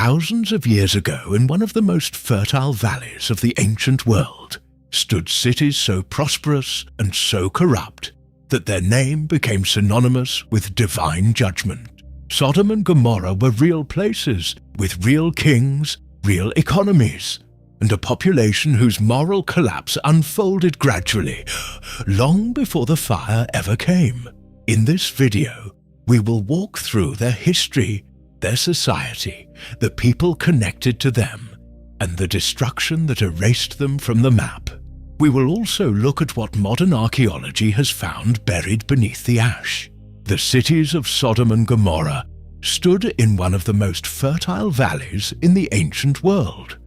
Thousands of years ago, in one of the most fertile valleys of the ancient world, stood cities so prosperous and so corrupt that their name became synonymous with divine judgment. Sodom and Gomorrah were real places with real kings, real economies, and a population whose moral collapse unfolded gradually, long before the fire ever came. In this video, we will walk through their history, their society, the people connected to them, and the destruction that erased them from the map. We will also look at what modern archaeology has found buried beneath the ash. The cities of Sodom and Gomorrah stood in one of the most fertile valleys in the ancient world.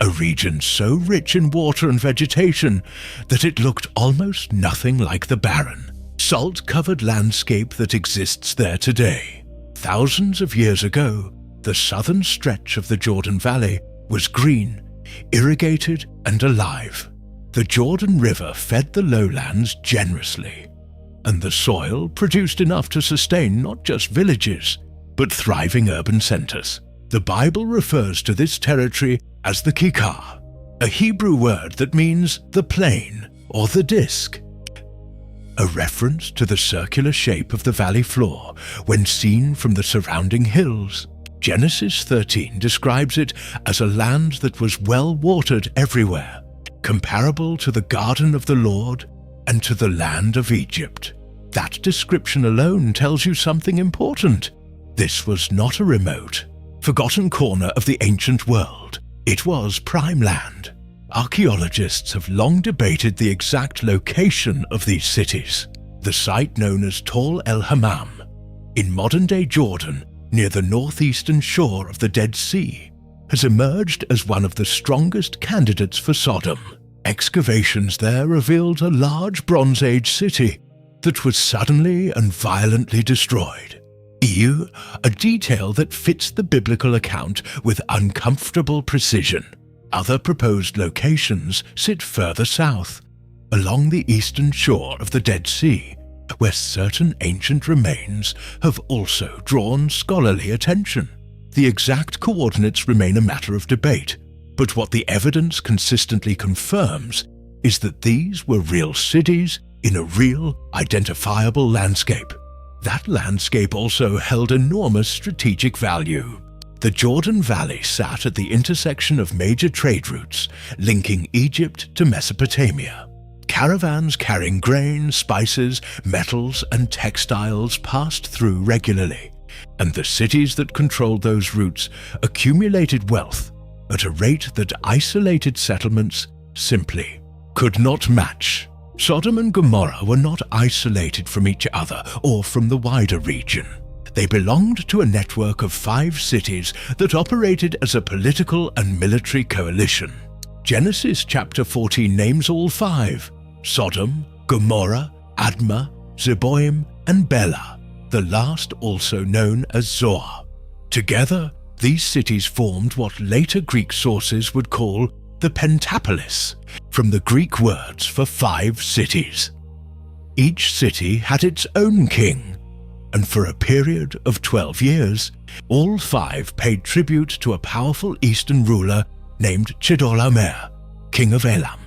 A region so rich in water and vegetation that it looked almost nothing like the barren, salt-covered landscape that exists there today. Thousands of years ago, the southern stretch of the Jordan Valley was green, irrigated, and alive. The Jordan River fed the lowlands generously, and the soil produced enough to sustain not just villages, but thriving urban centers. The Bible refers to this territory as the Kikar, a Hebrew word that means the plain or the disk, a reference to the circular shape of the valley floor when seen from the surrounding hills. Genesis 13 describes it as a land that was well watered everywhere, comparable to the garden of the Lord and to the land of Egypt. That description alone tells you something important. This was not a remote, forgotten corner of the ancient world. It was prime land. Archaeologists have long debated the exact location of these cities. The site known as Tall El Hammam, in modern-day Jordan, near the northeastern shore of the Dead Sea, has emerged as one of the strongest candidates for Sodom. Excavations there revealed a large Bronze Age city that was suddenly and violently destroyed. A detail that fits the biblical account with uncomfortable precision. Other proposed locations sit further south, along the eastern shore of the Dead Sea, where certain ancient remains have also drawn scholarly attention. The exact coordinates remain a matter of debate, but what the evidence consistently confirms is that these were real cities in a real, identifiable landscape. That landscape also held enormous strategic value. The Jordan Valley sat at the intersection of major trade routes linking Egypt to Mesopotamia. Caravans carrying grain, spices, metals, and textiles passed through regularly, and the cities that controlled those routes accumulated wealth at a rate that isolated settlements simply could not match. Sodom and Gomorrah were not isolated from each other or from the wider region. They belonged to a network of 5 cities that operated as a political and military coalition. Genesis chapter 14 names all 5: Sodom, Gomorrah, Admah, Zeboim, and Bela, the last also known as Zoar. Together, these cities formed what later Greek sources would call the Pentapolis, from the Greek words for 5 cities. Each city had its own king, and for a period of 12 years, all 5 paid tribute to a powerful eastern ruler named Chedorlaomer, king of Elam.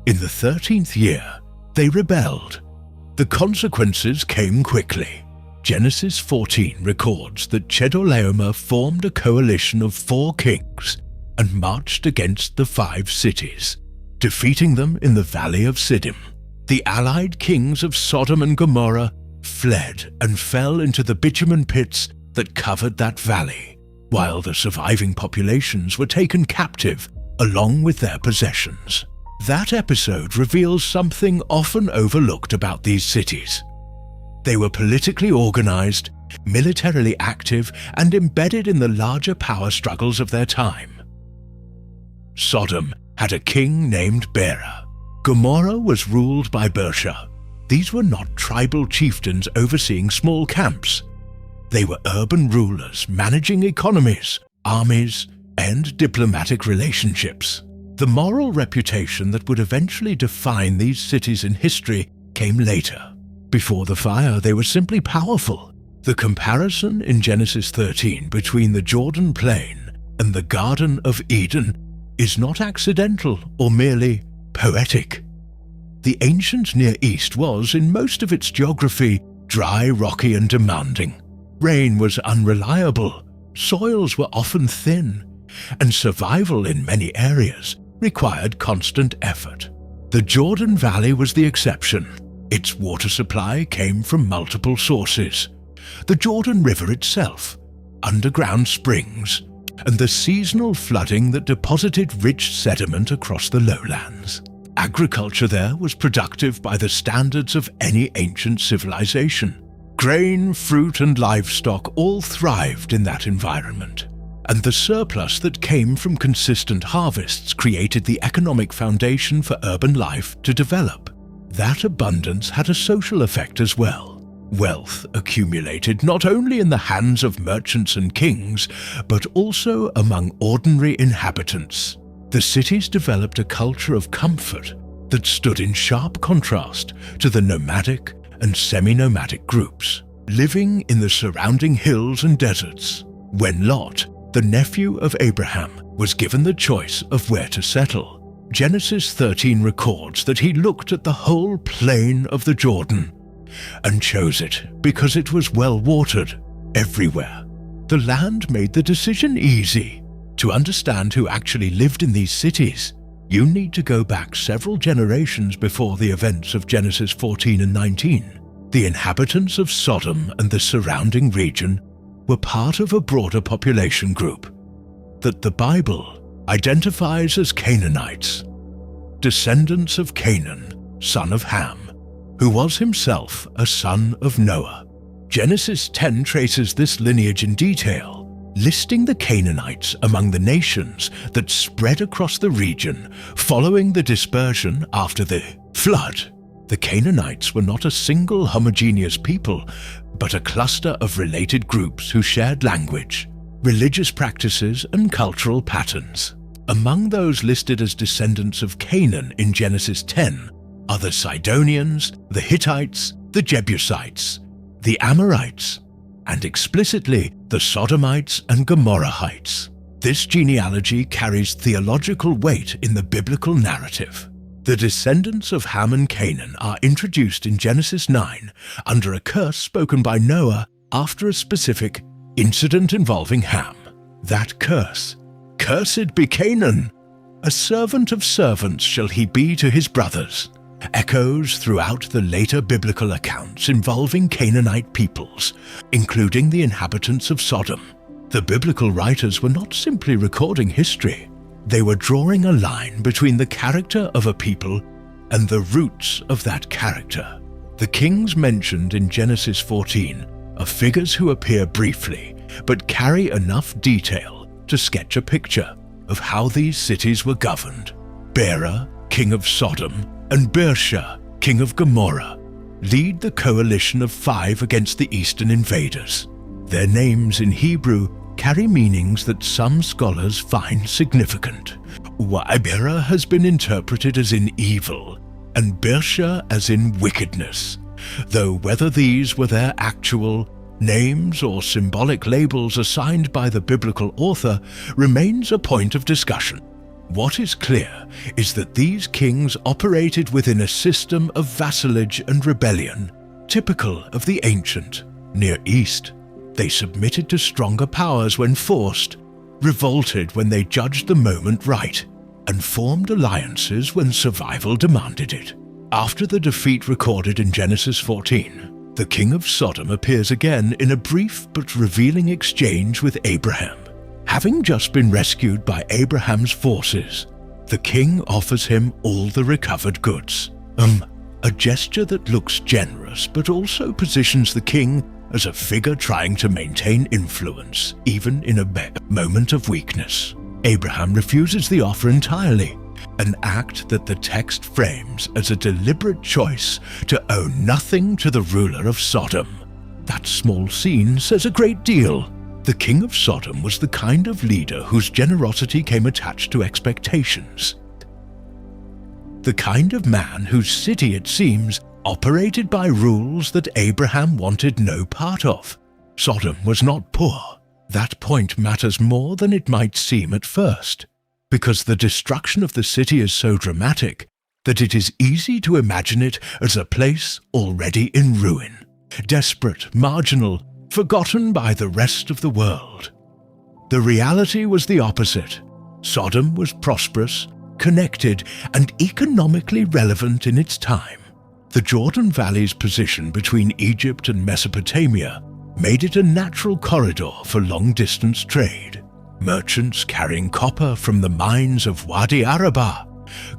In the 13th year, they rebelled. The consequences came quickly. Genesis 14 records that Chedorlaomer formed a coalition of 4 kings and marched against the 5 cities, defeating them in the valley of Siddim. The allied kings of Sodom and Gomorrah fled and fell into the bitumen pits that covered that valley, while the surviving populations were taken captive along with their possessions. That episode reveals something often overlooked about these cities. They were politically organized, militarily active, and embedded in the larger power struggles of their time. Sodom had a king named Bera. Gomorrah was ruled by Bersha. These were not tribal chieftains overseeing small camps. They were urban rulers managing economies, armies, and diplomatic relationships. The moral reputation that would eventually define these cities in history came later. Before the fire, they were simply powerful. The comparison in Genesis 13 between the Jordan Plain and the Garden of Eden is not accidental or merely poetic. The ancient Near East was, in most of its geography, dry, rocky and demanding. Rain was unreliable, soils were often thin, and survival in many areas required constant effort. The Jordan Valley was the exception. Its water supply came from multiple sources: the Jordan River itself, underground springs, and the seasonal flooding that deposited rich sediment across the lowlands. Agriculture there was productive by the standards of any ancient civilization. Grain, fruit, and livestock all thrived in that environment, and the surplus that came from consistent harvests created the economic foundation for urban life to develop. That abundance had a social effect as well. Wealth accumulated not only in the hands of merchants and kings, but also among ordinary inhabitants. The cities developed a culture of comfort that stood in sharp contrast to the nomadic and semi-nomadic groups living in the surrounding hills and deserts. When Lot, the nephew of Abraham, was given the choice of where to settle, Genesis 13 records that he looked at the whole plain of the Jordan and chose it because it was well watered everywhere. The land made the decision easy. To understand who actually lived in these cities, you need to go back several generations before the events of Genesis 14 and 19. The inhabitants of Sodom and the surrounding region were part of a broader population group that the Bible identifies as Canaanites, descendants of Canaan, son of Ham, who was himself a son of Noah. Genesis 10 traces this lineage in detail, listing the Canaanites among the nations that spread across the region following the dispersion after the flood. The Canaanites were not a single homogeneous people, but a cluster of related groups who shared language, religious practices, and cultural patterns. Among those listed as descendants of Canaan in Genesis 10 are the Sidonians, the Hittites, the Jebusites, the Amorites, and explicitly the Sodomites and Gomorrahites. This genealogy carries theological weight in the biblical narrative. The descendants of Ham and Canaan are introduced in Genesis 9 under a curse spoken by Noah after a specific incident involving Ham. That curse: "Cursed be Canaan, a servant of servants shall he be to his brothers," echoes throughout the later biblical accounts involving Canaanite peoples, including the inhabitants of Sodom. The biblical writers were not simply recording history. They were drawing a line between the character of a people and the roots of that character. The kings mentioned in Genesis 14 are figures who appear briefly, but carry enough detail to sketch a picture of how these cities were governed. Bera, king of Sodom, and Bersha, king of Gomorrah, lead the coalition of 5 against the eastern invaders. Their names in Hebrew carry meanings that some scholars find significant. Bera has been interpreted as in evil, and Bersha as in wickedness, though whether these were their actual names or symbolic labels assigned by the biblical author remains a point of discussion. What is clear is that these kings operated within a system of vassalage and rebellion, typical of the ancient Near East. They submitted to stronger powers when forced, revolted when they judged the moment right, and formed alliances when survival demanded it. After the defeat recorded in Genesis 14, the king of Sodom appears again in a brief but revealing exchange with Abraham. Having just been rescued by Abraham's forces, the king offers him all the recovered goods. A gesture that looks generous but also positions the king as a figure trying to maintain influence, even in a moment of weakness. Abraham refuses the offer entirely, an act that the text frames as a deliberate choice to owe nothing to the ruler of Sodom. That small scene says a great deal. The king of Sodom was the kind of leader whose generosity came attached to expectations. The kind of man whose city, it seems, operated by rules that Abraham wanted no part of. Sodom was not poor. That point matters more than it might seem at first, because the destruction of the city is so dramatic that it is easy to imagine it as a place already in ruin, desperate, marginal, forgotten by the rest of the world. The reality was the opposite. Sodom was prosperous, connected, and economically relevant in its time. The Jordan Valley's position between Egypt and Mesopotamia made it a natural corridor for long-distance trade. Merchants carrying copper from the mines of Wadi Araba,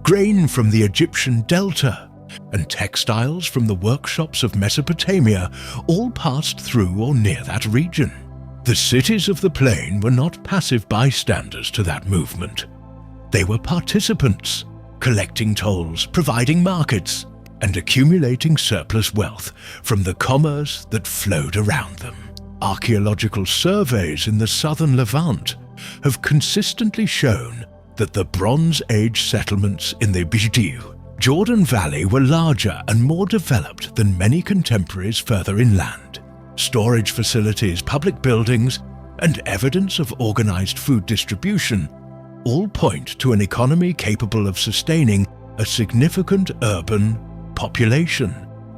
grain from the Egyptian delta, and textiles from the workshops of Mesopotamia all passed through or near that region. The cities of the plain were not passive bystanders to that movement. They were participants, collecting tolls, providing markets, and accumulating surplus wealth from the commerce that flowed around them. Archaeological surveys in the southern Levant have consistently shown that the Bronze Age settlements in the Bidiu, Jordan Valley, were larger and more developed than many contemporaries further inland. Storage facilities, public buildings, and evidence of organized food distribution all point to an economy capable of sustaining a significant urban population.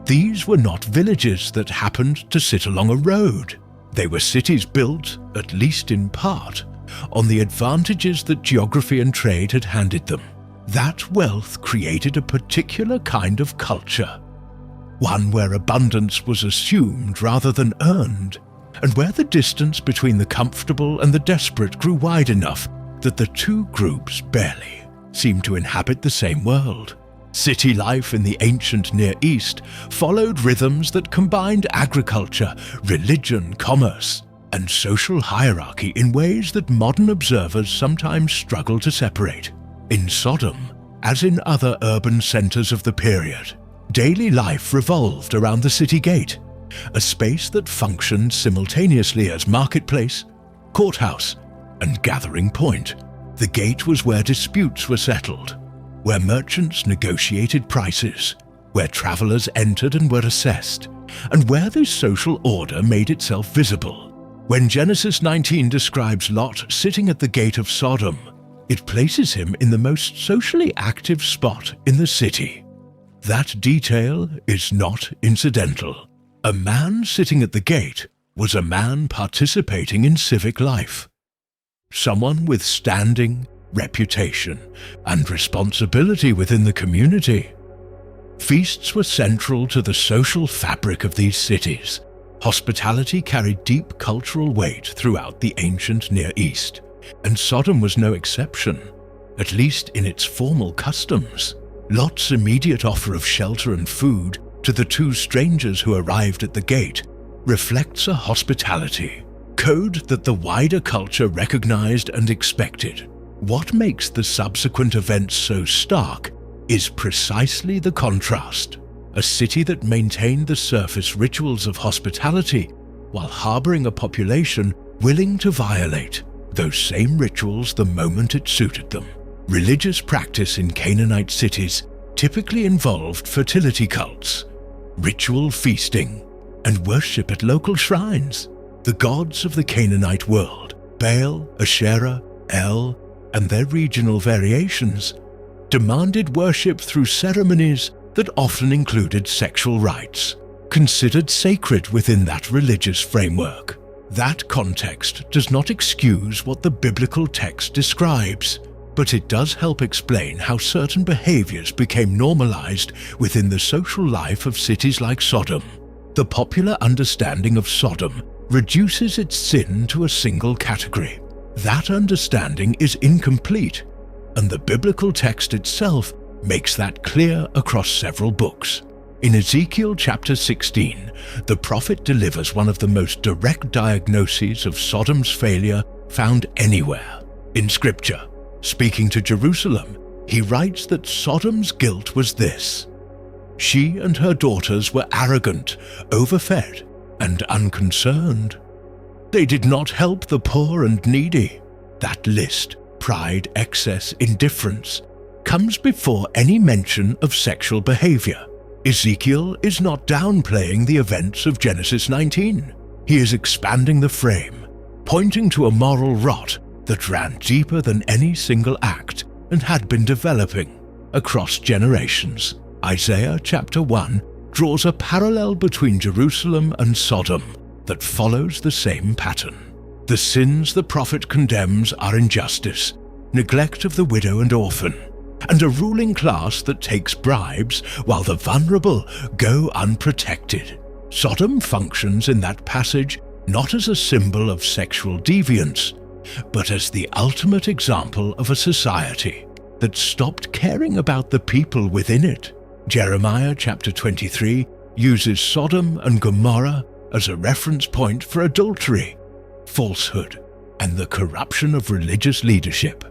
These were not villages that happened to sit along a road. They were cities built, at least in part, on the advantages that geography and trade had handed them. That wealth created a particular kind of culture, one where abundance was assumed rather than earned, and where the distance between the comfortable and the desperate grew wide enough that the two groups barely seemed to inhabit the same world. City life in the ancient Near East followed rhythms that combined agriculture, religion, commerce, and social hierarchy in ways that modern observers sometimes struggle to separate. In Sodom, as in other urban centers of the period, daily life revolved around the city gate, a space that functioned simultaneously as marketplace, courthouse, and gathering point. The gate was where disputes were settled, where merchants negotiated prices, where travelers entered and were assessed, and where this social order made itself visible. When Genesis 19 describes Lot sitting at the gate of Sodom, it places him in the most socially active spot in the city. That detail is not incidental. A man sitting at the gate was a man participating in civic life. Someone with standing, reputation, and responsibility within the community. Feasts were central to the social fabric of these cities. Hospitality carried deep cultural weight throughout the ancient Near East, and Sodom was no exception, at least in its formal customs. Lot's immediate offer of shelter and food to the two strangers who arrived at the gate reflects a hospitality code that the wider culture recognized and expected. What makes the subsequent events so stark is precisely the contrast. A city that maintained the surface rituals of hospitality while harboring a population willing to violate those same rituals the moment it suited them. Religious practice in Canaanite cities typically involved fertility cults, ritual feasting, and worship at local shrines. The gods of the Canaanite world, Baal, Asherah, El, and their regional variations, demanded worship through ceremonies that often included sexual rites, considered sacred within that religious framework. That context does not excuse what the biblical text describes, but it does help explain how certain behaviors became normalized within the social life of cities like Sodom. The popular understanding of Sodom reduces its sin to a single category. That understanding is incomplete, and the biblical text itself makes that clear across several books. In Ezekiel chapter 16, the prophet delivers one of the most direct diagnoses of Sodom's failure found anywhere in Scripture. Speaking to Jerusalem, he writes that Sodom's guilt was this: she and her daughters were arrogant, overfed, and unconcerned. They did not help the poor and needy. That list, pride, excess, indifference, comes before any mention of sexual behavior. Ezekiel is not downplaying the events of Genesis 19. He is expanding the frame, pointing to a moral rot that ran deeper than any single act and had been developing across generations. Isaiah chapter 1 draws a parallel between Jerusalem and Sodom that follows the same pattern. The sins the prophet condemns are injustice, neglect of the widow and orphan, and a ruling class that takes bribes while the vulnerable go unprotected. Sodom functions in that passage not as a symbol of sexual deviance, but as the ultimate example of a society that stopped caring about the people within it. Jeremiah chapter 23 uses Sodom and Gomorrah as a reference point for adultery, falsehood, and the corruption of religious leadership.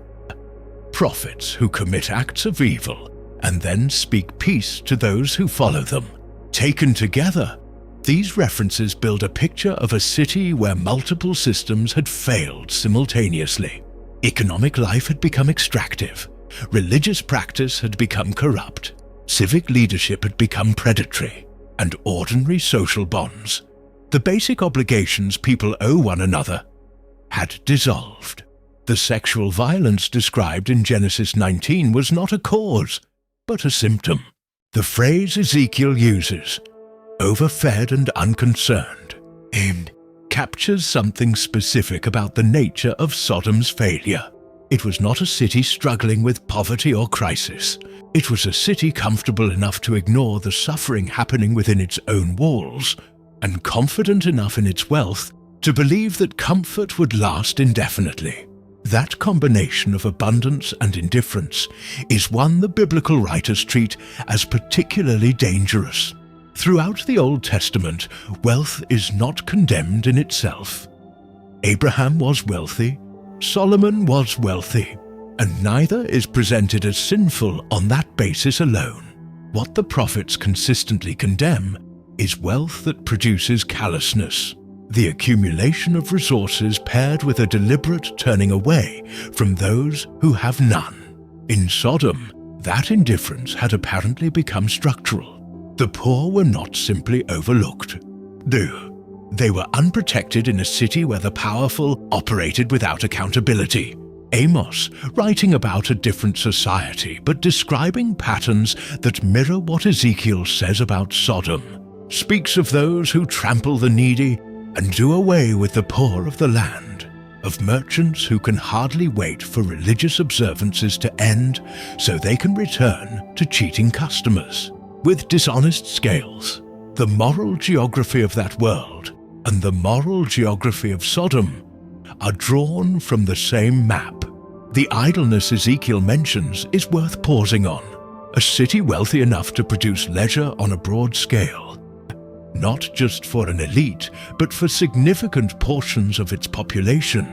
Prophets who commit acts of evil and then speak peace to those who follow them. Taken together, these references build a picture of a city where multiple systems had failed simultaneously. Economic life had become extractive, religious practice had become corrupt, civic leadership had become predatory, and ordinary social bonds, the basic obligations people owe one another, had dissolved. The sexual violence described in Genesis 19 was not a cause, but a symptom. The phrase Ezekiel uses, overfed and unconcerned, captures something specific about the nature of Sodom's failure. It was not a city struggling with poverty or crisis. It was a city comfortable enough to ignore the suffering happening within its own walls, and confident enough in its wealth to believe that comfort would last indefinitely. That combination of abundance and indifference is one the biblical writers treat as particularly dangerous. Throughout the Old Testament, wealth is not condemned in itself. Abraham was wealthy, Solomon was wealthy, and neither is presented as sinful on that basis alone. What the prophets consistently condemn is wealth that produces callousness, the accumulation of resources paired with a deliberate turning away from those who have none. In Sodom, that indifference had apparently become structural. The poor were not simply overlooked. They were unprotected in a city where the powerful operated without accountability. Amos, writing about a different society but describing patterns that mirror what Ezekiel says about Sodom, speaks of those who trample the needy and do away with the poor of the land, of merchants who can hardly wait for religious observances to end so they can return to cheating customers. With dishonest scales, the moral geography of that world and the moral geography of Sodom are drawn from the same map. The idleness Ezekiel mentions is worth pausing on. A city wealthy enough to produce leisure on a broad scale, not just for an elite, but for significant portions of its population,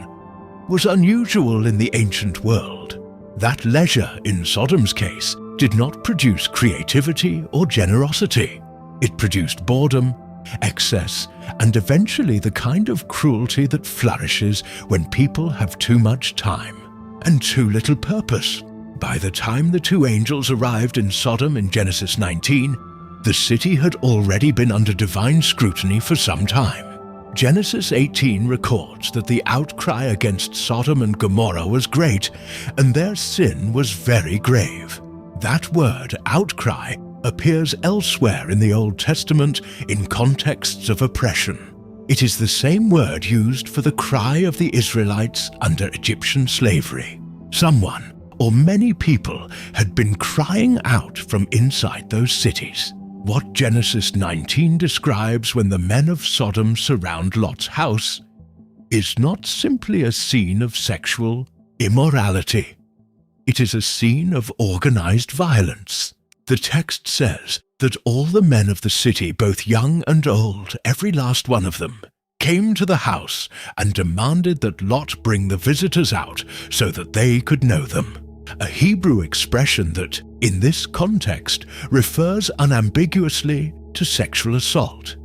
was unusual in the ancient world. That leisure, in Sodom's case, did not produce creativity or generosity. It produced boredom, excess, and eventually the kind of cruelty that flourishes when people have too much time and too little purpose. By the time the two angels arrived in Sodom in Genesis 19, the city had already been under divine scrutiny for some time. Genesis 18 records that the outcry against Sodom and Gomorrah was great, and their sin was very grave. That word, outcry, appears elsewhere in the Old Testament in contexts of oppression. It is the same word used for the cry of the Israelites under Egyptian slavery. Someone, or many people, had been crying out from inside those cities. What Genesis 19 describes when the men of Sodom surround Lot's house is not simply a scene of sexual immorality. It is a scene of organized violence. The text says that all the men of the city, both young and old, every last one of them, came to the house and demanded that Lot bring the visitors out so that they could know them. A Hebrew expression that, in this context, refers unambiguously to sexual assault.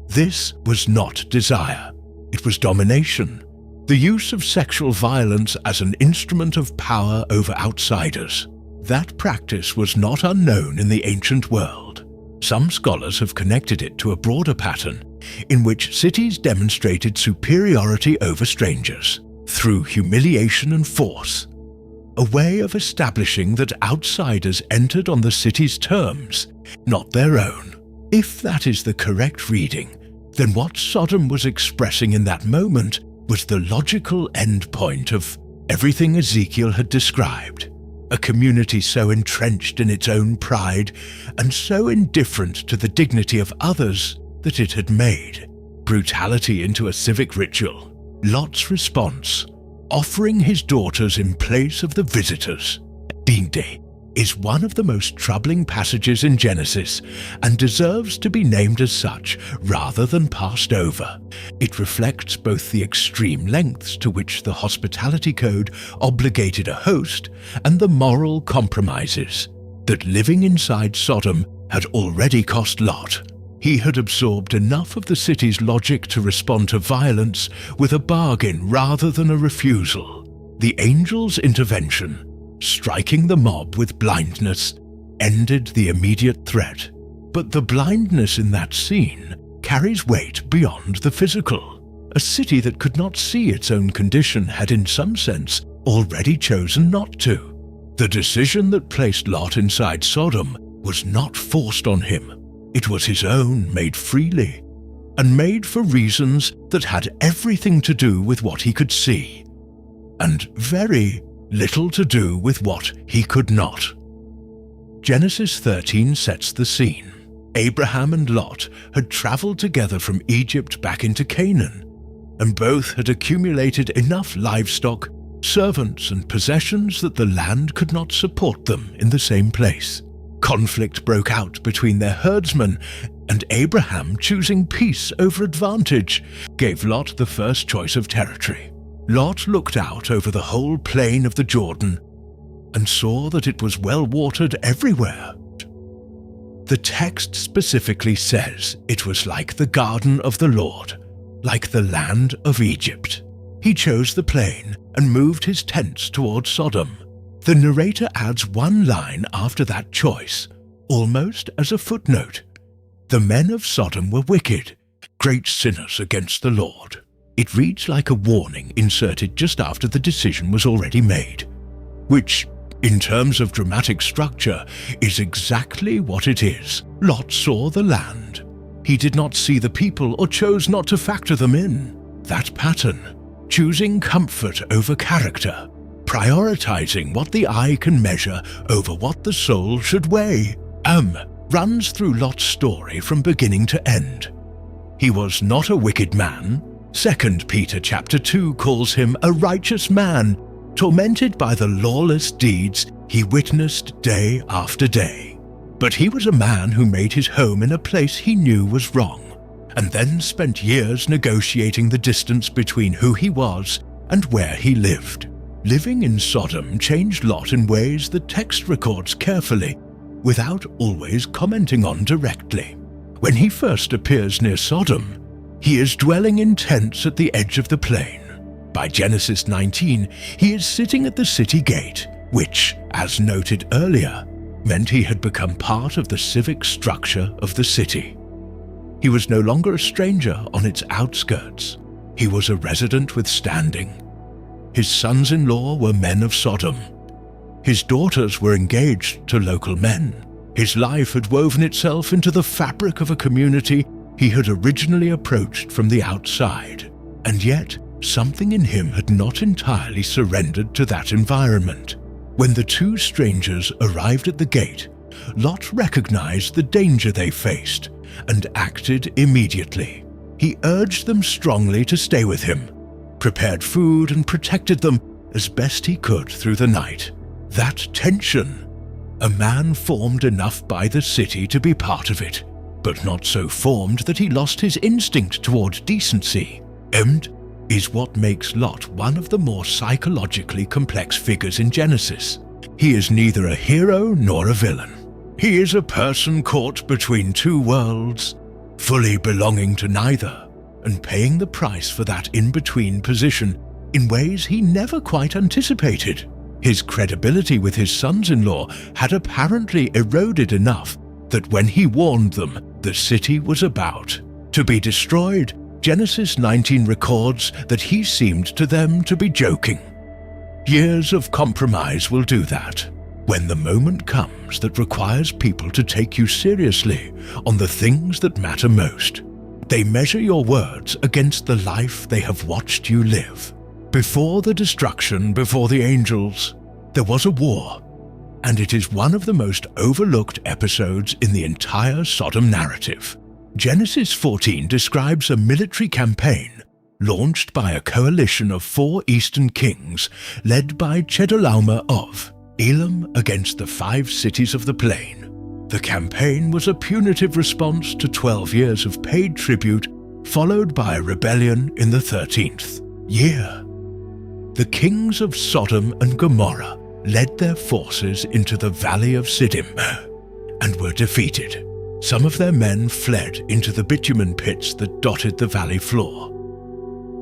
This was not desire. It was domination, the use of sexual violence as an instrument of power over outsiders. That practice was not unknown in the ancient world. Some scholars have connected it to a broader pattern in which cities demonstrated superiority over strangers through humiliation and force, a way of establishing that outsiders entered on the city's terms, not their own. If that is the correct reading, then what Sodom was expressing in that moment was the logical end point of everything Ezekiel had described. A community so entrenched in its own pride and so indifferent to the dignity of others that it had made brutality into a civic ritual. Lot's response, offering his daughters in place of the visitors, is one of the most troubling passages in Genesis and deserves to be named as such rather than passed over. It reflects both the extreme lengths to which the hospitality code obligated a host and the moral compromises that living inside Sodom had already cost Lot. He had absorbed enough of the city's logic to respond to violence with a bargain rather than a refusal. The angel's intervention, striking the mob with blindness, ended the immediate threat. But the blindness in that scene carries weight beyond the physical. A city that could not see its own condition had in some sense already chosen not to. The decision that placed Lot inside Sodom was not forced on him. It was his own, made freely, and made for reasons that had everything to do with what he could see, and very little to do with what he could not. Genesis 13 sets the scene. Abraham and Lot had traveled together from Egypt back into Canaan, and both had accumulated enough livestock, servants, and possessions that the land could not support them in the same place. Conflict broke out between their herdsmen, and Abraham, choosing peace over advantage, gave Lot the first choice of territory. Lot looked out over the whole plain of the Jordan and saw that it was well watered everywhere. The text specifically says it was like the garden of the Lord, like the land of Egypt. He chose the plain and moved his tents toward Sodom. The narrator adds one line after that choice, almost as a footnote. The men of Sodom were wicked, great sinners against the Lord. It reads like a warning inserted just after the decision was already made, which, in terms of dramatic structure, is exactly what it is. Lot saw the land. He did not see the people or chose not to factor them in. That pattern, choosing comfort over character, prioritizing what the eye can measure over what the soul should weigh, runs through Lot's story from beginning to end. He was not a wicked man. 2 Peter chapter 2 calls him a righteous man, tormented by the lawless deeds he witnessed day after day. But he was a man who made his home in a place he knew was wrong, and then spent years negotiating the distance between who he was and where he lived. Living in Sodom changed Lot in ways the text records carefully, without always commenting on directly. When he first appears near Sodom, he is dwelling in tents at the edge of the plain. By Genesis 19, he is sitting at the city gate, which, as noted earlier, meant he had become part of the civic structure of the city. He was no longer a stranger on its outskirts. He was a resident with standing. His sons-in-law were men of Sodom. His daughters were engaged to local men. His life had woven itself into the fabric of a community he had originally approached from the outside, and yet something in him had not entirely surrendered to that environment. When the two strangers arrived at the gate, Lot recognized the danger they faced and acted immediately. He urged them strongly to stay with him, prepared food and protected them as best he could through the night. That tension, a man formed enough by the city to be part of it, but not so formed that he lost his instinct toward decency, is what makes Lot one of the more psychologically complex figures in Genesis. He is neither a hero nor a villain. He is a person caught between two worlds, fully belonging to neither, and paying the price for that in-between position in ways he never quite anticipated. His credibility with his sons-in-law had apparently eroded enough that when he warned them the city was about To be destroyed, Genesis 19 records that he seemed to them to be joking. Years of compromise will do that. When the moment comes that requires people to take you seriously on the things that matter most, they measure your words against the life they have watched you live. Before the destruction, before the angels, there was a war, and it is one of the most overlooked episodes in the entire Sodom narrative. Genesis 14 describes a military campaign launched by a coalition of 4 eastern kings led by Chedorlaomer of Elam against the 5 cities of the plain. The campaign was a punitive response to 12 years of paid tribute, followed by a rebellion in the 13th year. The kings of Sodom and Gomorrah led their forces into the valley of Siddim and were defeated. Some of their men fled into the bitumen pits that dotted the valley floor.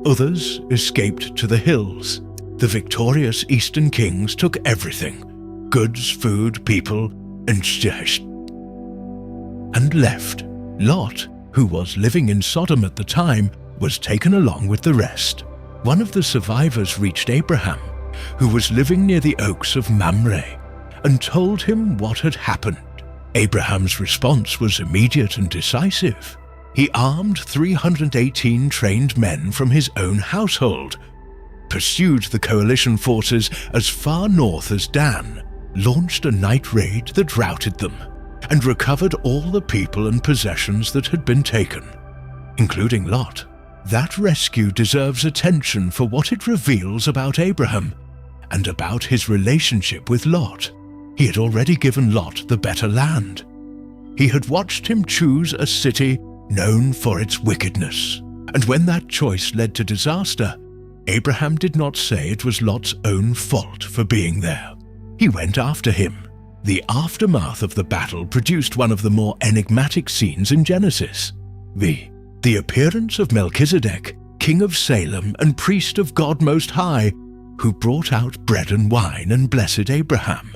Others escaped to the hills. The victorious eastern kings took everything, goods, food, people, and left. Lot, who was living in Sodom at the time, was taken along with the rest. One of the survivors reached Abraham, who was living near the oaks of Mamre, and told him what had happened. Abraham's response was immediate and decisive. He armed 318 trained men from his own household, pursued the coalition forces as far north as Dan, launched a night raid that routed them, and recovered all the people and possessions that had been taken, including Lot. That rescue deserves attention for what it reveals about Abraham and about his relationship with Lot. He had already given Lot the better land. He had watched him choose a city known for its wickedness, and when that choice led to disaster, Abraham did not say it was Lot's own fault for being there. He went after him. The aftermath of the battle produced one of the more enigmatic scenes in Genesis. The appearance of Melchizedek, king of Salem and priest of God Most High, who brought out bread and wine and blessed Abraham.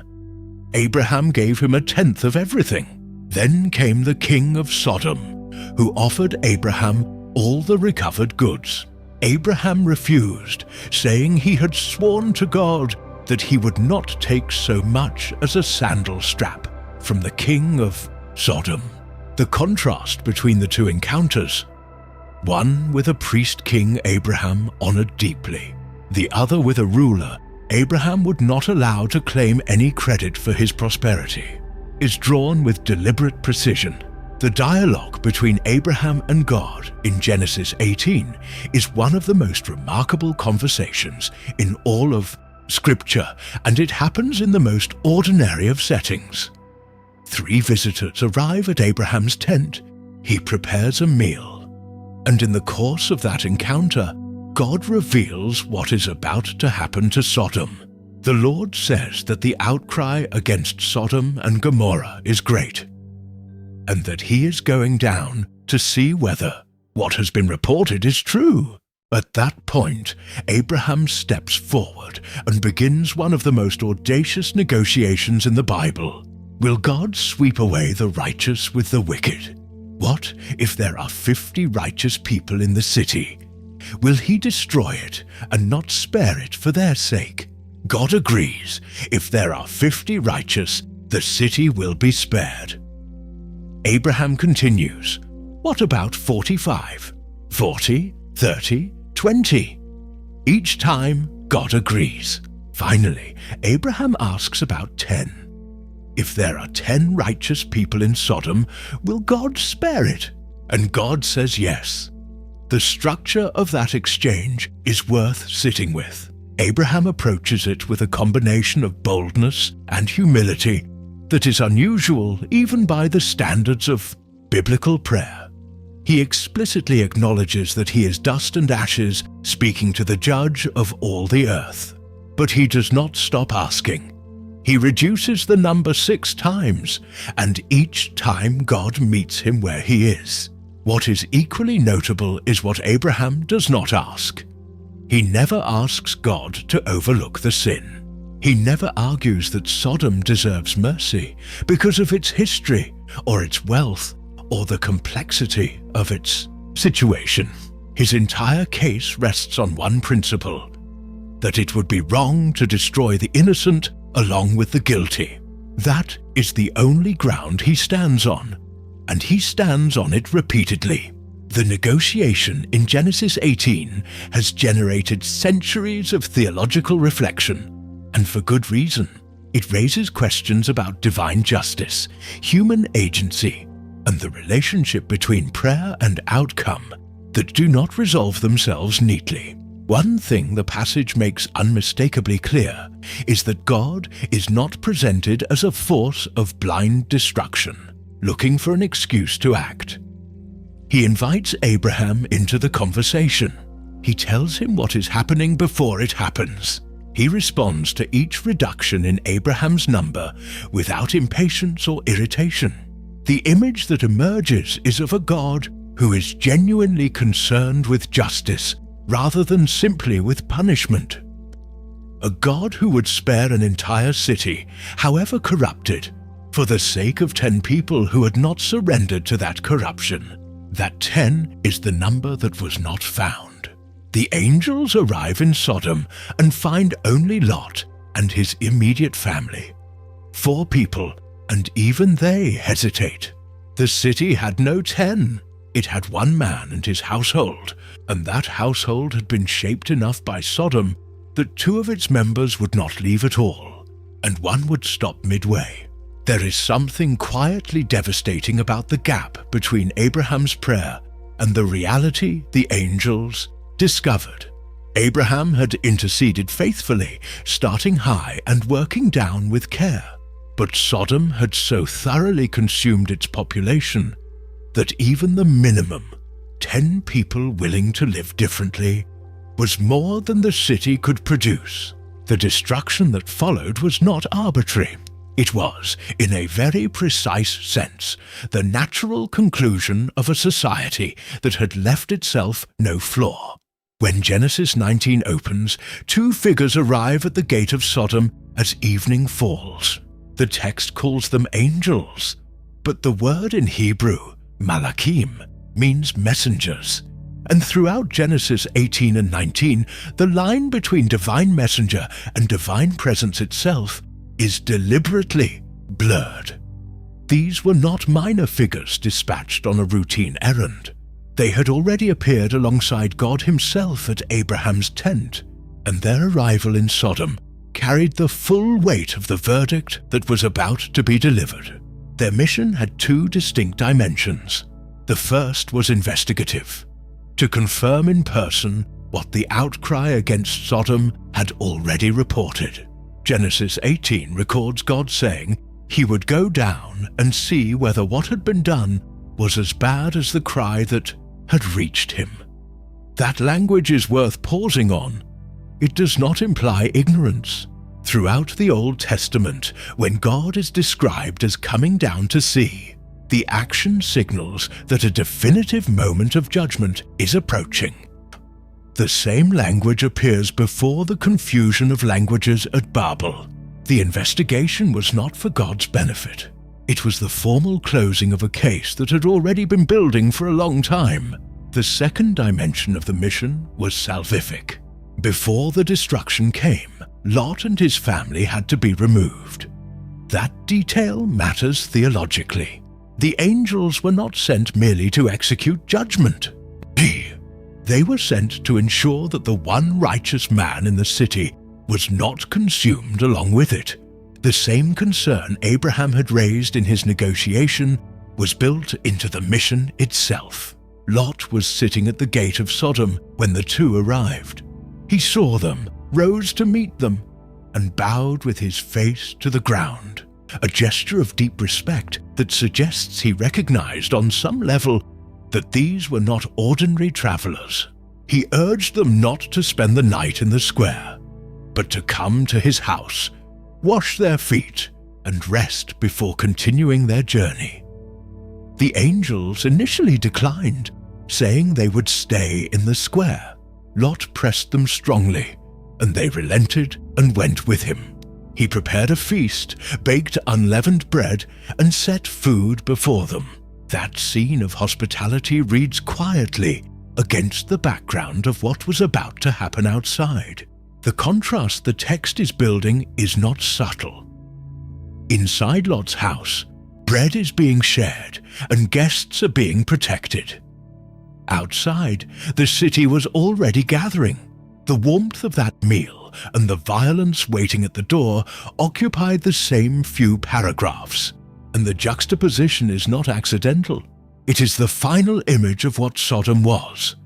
Abraham gave him 1/10 of everything. Then came the king of Sodom, who offered Abraham all the recovered goods. Abraham refused, saying he had sworn to God that he would not take so much as a sandal strap from the king of Sodom. The contrast between the two encounters, one with a priest-king Abraham honored deeply, the other with a ruler Abraham would not allow to claim any credit for his prosperity, is drawn with deliberate precision. The dialogue between Abraham and God in Genesis 18 is one of the most remarkable conversations in all of Scripture, and it happens in the most ordinary of settings. 3 visitors arrive at Abraham's tent. He prepares a meal, and in the course of that encounter, God reveals what is about to happen to Sodom. The Lord says that the outcry against Sodom and Gomorrah is great, and that he is going down to see whether what has been reported is true. At that point, Abraham steps forward and begins one of the most audacious negotiations in the Bible. Will God sweep away the righteous with the wicked? What if there are 50 righteous people in the city? Will he destroy it and not spare it for their sake? God agrees. If there are 50 righteous, the city will be spared. Abraham continues. What about 45? 40? 30? 20? Each time, God agrees. Finally, Abraham asks about 10. If there are 10 righteous people in Sodom, will God spare it? And God says yes. The structure of that exchange is worth sitting with. Abraham approaches it with a combination of boldness and humility that is unusual even by the standards of biblical prayer. He explicitly acknowledges that he is dust and ashes, speaking to the judge of all the earth. But he does not stop asking. He reduces the number 6 times, and each time God meets him where he is. What is equally notable is what Abraham does not ask. He never asks God to overlook the sin. He never argues that Sodom deserves mercy because of its history, or its wealth, or the complexity of its situation. His entire case rests on one principle: that it would be wrong to destroy the innocent along with the guilty. That is the only ground he stands on, and he stands on it repeatedly. The negotiation in Genesis 18 has generated centuries of theological reflection, and for good reason. It raises questions about divine justice, human agency, and the relationship between prayer and outcome that do not resolve themselves neatly. One thing the passage makes unmistakably clear is that God is not presented as a force of blind destruction, looking for an excuse to act. He invites Abraham into the conversation. He tells him what is happening before it happens. He responds to each reduction in Abraham's number without impatience or irritation. The image that emerges is of a God who is genuinely concerned with justice rather than simply with punishment. A God who would spare an entire city, however corrupted, for the sake of 10 people who had not surrendered to that corruption. That 10 is the number that was not found. The angels arrive in Sodom and find only Lot and his immediate family. 4 people, and even they hesitate. The city had no 10. It had 1 man and his household, and that household had been shaped enough by Sodom that 2 of its members would not leave at all, and 1 would stop midway. There is something quietly devastating about the gap between Abraham's prayer and the reality the angels discovered. Abraham had interceded faithfully, starting high and working down with care. But Sodom had so thoroughly consumed its population that even the minimum, 10 people willing to live differently, was more than the city could produce. The destruction that followed was not arbitrary. It was, in a very precise sense, the natural conclusion of a society that had left itself no flaw. When Genesis 19 opens, 2 figures arrive at the gate of Sodom as evening falls. The text calls them angels, but the word in Hebrew, malachim, means messengers. And throughout Genesis 18 and 19, the line between divine messenger and divine presence itself is deliberately blurred. These were not minor figures dispatched on a routine errand. They had already appeared alongside God himself at Abraham's tent, and their arrival in Sodom carried the full weight of the verdict that was about to be delivered. Their mission had 2 distinct dimensions. The first was investigative, to confirm in person what the outcry against Sodom had already reported. Genesis 18 records God saying he would go down and see whether what had been done was as bad as the cry that had reached him. That language is worth pausing on. It does not imply ignorance. Throughout the Old Testament, when God is described as coming down to see, the action signals that a definitive moment of judgment is approaching. The same language appears before the confusion of languages at Babel. The investigation was not for God's benefit. It was the formal closing of a case that had already been building for a long time. The second dimension of the mission was salvific. Before the destruction came, Lot and his family had to be removed. That detail matters theologically. The angels were not sent merely to execute judgment. They were sent to ensure that the one righteous man in the city was not consumed along with it. The same concern Abraham had raised in his negotiation was built into the mission itself. Lot was sitting at the gate of Sodom when the 2 arrived. He saw them, rose to meet them, and bowed with his face to the ground, a gesture of deep respect that suggests he recognized on some level that these were not ordinary travelers. He urged them not to spend the night in the square, but to come to his house, wash their feet, and rest before continuing their journey. The angels initially declined, saying they would stay in the square. Lot pressed them strongly, and they relented and went with him. He prepared a feast, baked unleavened bread, and set food before them. That scene of hospitality reads quietly against the background of what was about to happen outside. The contrast the text is building is not subtle. Inside Lot's house, bread is being shared and guests are being protected. Outside, the city was already gathering. The warmth of that meal and the violence waiting at the door occupied the same few paragraphs, and the juxtaposition is not accidental. It is the final image of what Sodom was,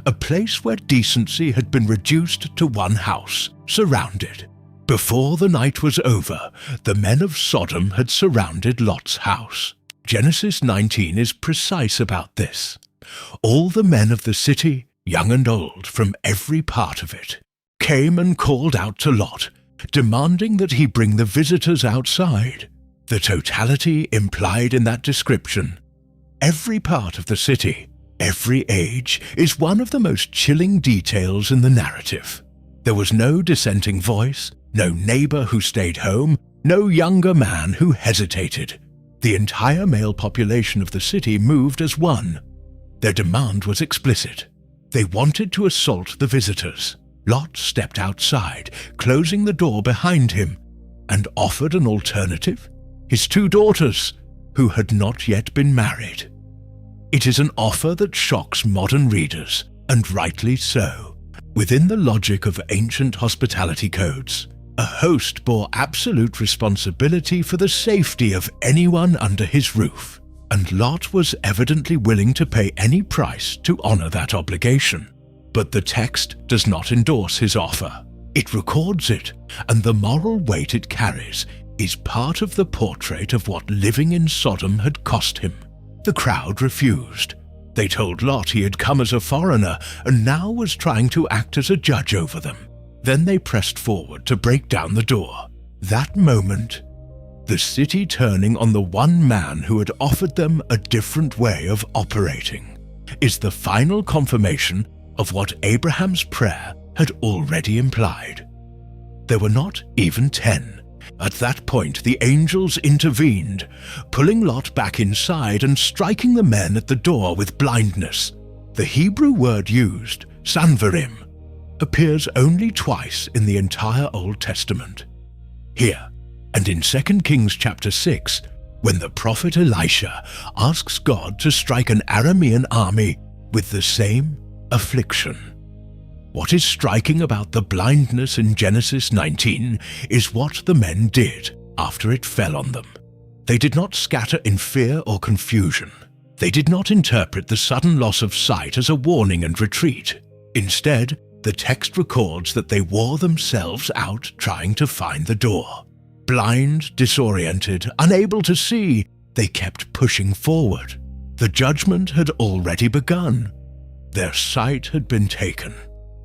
a place where decency had been reduced to one house, surrounded. Before the night was over, the men of Sodom had surrounded Lot's house. Genesis 19 is precise about this. All the men of the city, young and old, from every part of it, came and called out to Lot, demanding that he bring the visitors outside. The totality implied in that description. Every part of the city, every age, is one of the most chilling details in the narrative. There was no dissenting voice, no neighbor who stayed home, no younger man who hesitated. The entire male population of the city moved as one. Their demand was explicit. They wanted to assault the visitors. Lot stepped outside, closing the door behind him, and offered an alternative: his 2 daughters, who had not yet been married. It is an offer that shocks modern readers, and rightly so. Within the logic of ancient hospitality codes, a host bore absolute responsibility for the safety of anyone under his roof, and Lot was evidently willing to pay any price to honor that obligation. But the text does not endorse his offer. It records it, and the moral weight it carries is part of the portrait of what living in Sodom had cost him. The crowd refused. They told Lot he had come as a foreigner and now was trying to act as a judge over them. Then they pressed forward to break down the door. That moment, the city turning on the one man who had offered them a different way of operating, is the final confirmation of what Abraham's prayer had already implied. There were not even 10. At that point, the angels intervened, pulling Lot back inside and striking the men at the door with blindness. The Hebrew word used, sanvarim, appears only twice in the entire Old Testament. Here, and in 2 Kings chapter 6, when the prophet Elisha asks God to strike an Aramean army with the same affliction. What is striking about the blindness in Genesis 19 is what the men did after it fell on them. They did not scatter in fear or confusion. They did not interpret the sudden loss of sight as a warning and retreat. Instead, the text records that they wore themselves out trying to find the door. Blind, disoriented, unable to see, they kept pushing forward. The judgment had already begun. Their sight had been taken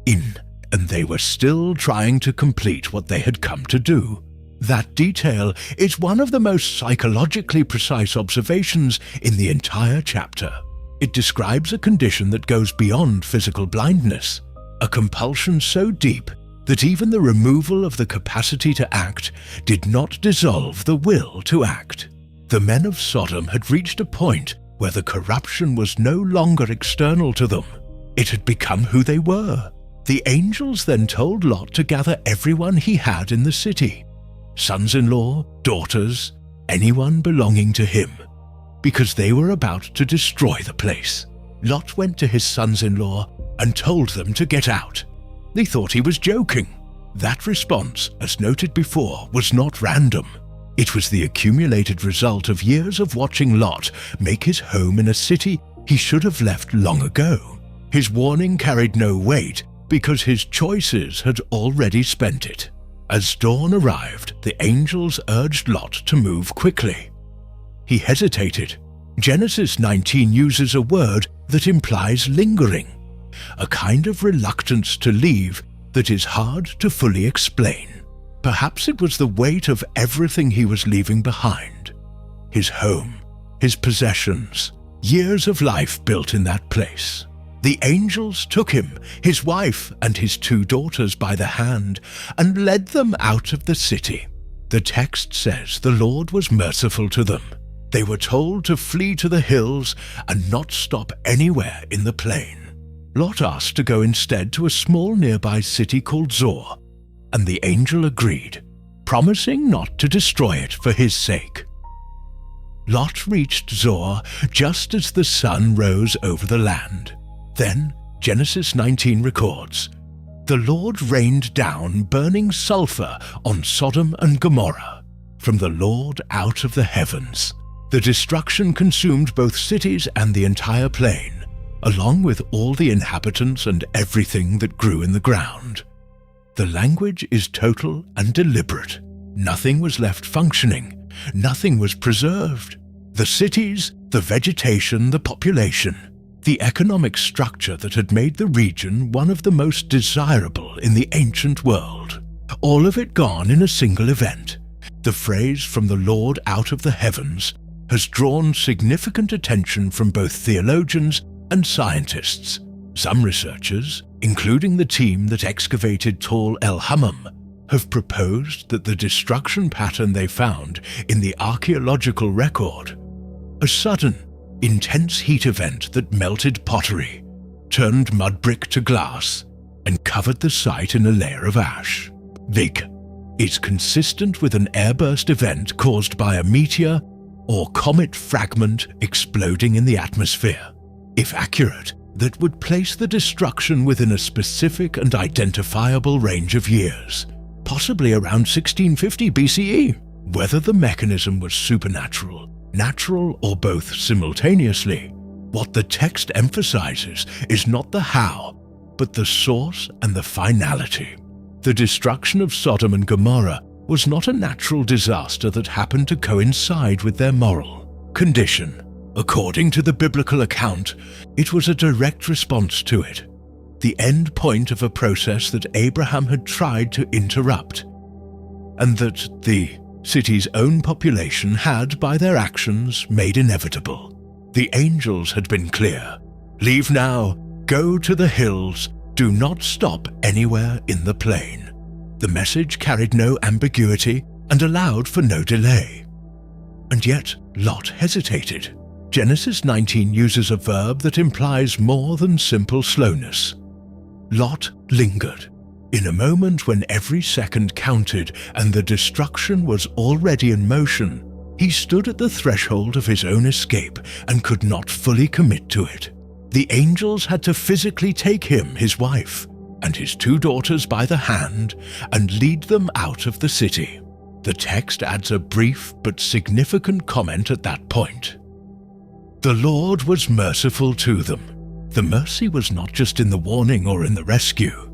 in, and they were still trying to complete what they had come to do. That detail is one of the most psychologically precise observations in the entire chapter. It describes a condition that goes beyond physical blindness, a compulsion so deep that even the removal of the capacity to act did not dissolve the will to act. The men of Sodom had reached a point where the corruption was no longer external to them. It had become who they were. The angels then told Lot to gather everyone he had in the city, sons-in-law, daughters, anyone belonging to him, because they were about to destroy the place. Lot went to his sons-in-law and told them to get out. They thought he was joking. That response, as noted before, was not random. It was the accumulated result of years of watching Lot make his home in a city he should have left long ago. His warning carried no weight because his choices had already spent it. As dawn arrived, the angels urged Lot to move quickly. He hesitated. Genesis 19 uses a word that implies lingering, a kind of reluctance to leave that is hard to fully explain. Perhaps it was the weight of everything he was leaving behind. His home, his possessions, years of life built in that place. The angels took him, his wife, and his 2 daughters by the hand and led them out of the city. The text says the Lord was merciful to them. They were told to flee to the hills and not stop anywhere in the plain. Lot asked to go instead to a small nearby city called Zoar, and the angel agreed, promising not to destroy it for his sake. Lot reached Zoar just as the sun rose over the land. Then, Genesis 19 records, "The Lord rained down burning sulfur on Sodom and Gomorrah from the Lord out of the heavens. The destruction consumed both cities and the entire plain, along with all the inhabitants and everything that grew in the ground." The language is total and deliberate. Nothing was left functioning. Nothing was preserved. The cities, the vegetation, the population, the economic structure that had made the region one of the most desirable in the ancient world. All of it gone in a single event. The phrase "from the Lord out of the heavens" has drawn significant attention from both theologians and scientists. Some researchers, including the team that excavated Tall El Hammam, have proposed that the destruction pattern they found in the archaeological record, a sudden, intense heat event that melted pottery, turned mud brick to glass, and covered the site in a layer of ash. Big is consistent with an airburst event caused by a meteor or comet fragment exploding in the atmosphere. If accurate, that would place the destruction within a specific and identifiable range of years, possibly around 1650 BCE. Whether the mechanism was supernatural, natural, or both simultaneously, what the text emphasizes is not the how, but the source and the finality. The destruction of Sodom and Gomorrah was not a natural disaster that happened to coincide with their moral condition. According to the biblical account, it was a direct response to it, the end point of a process that Abraham had tried to interrupt, and that the city's own population had, by their actions, made inevitable. The angels had been clear. "Leave now, go to the hills, do not stop anywhere in the plain." The message carried no ambiguity and allowed for no delay. And yet, Lot hesitated. Genesis 19 uses a verb that implies more than simple slowness. Lot lingered. In a moment when every second counted and the destruction was already in motion, he stood at the threshold of his own escape and could not fully commit to it. The angels had to physically take him, his wife, and his 2 daughters by the hand and lead them out of the city. The text adds a brief but significant comment at that point. The Lord was merciful to them. The mercy was not just in the warning or in the rescue.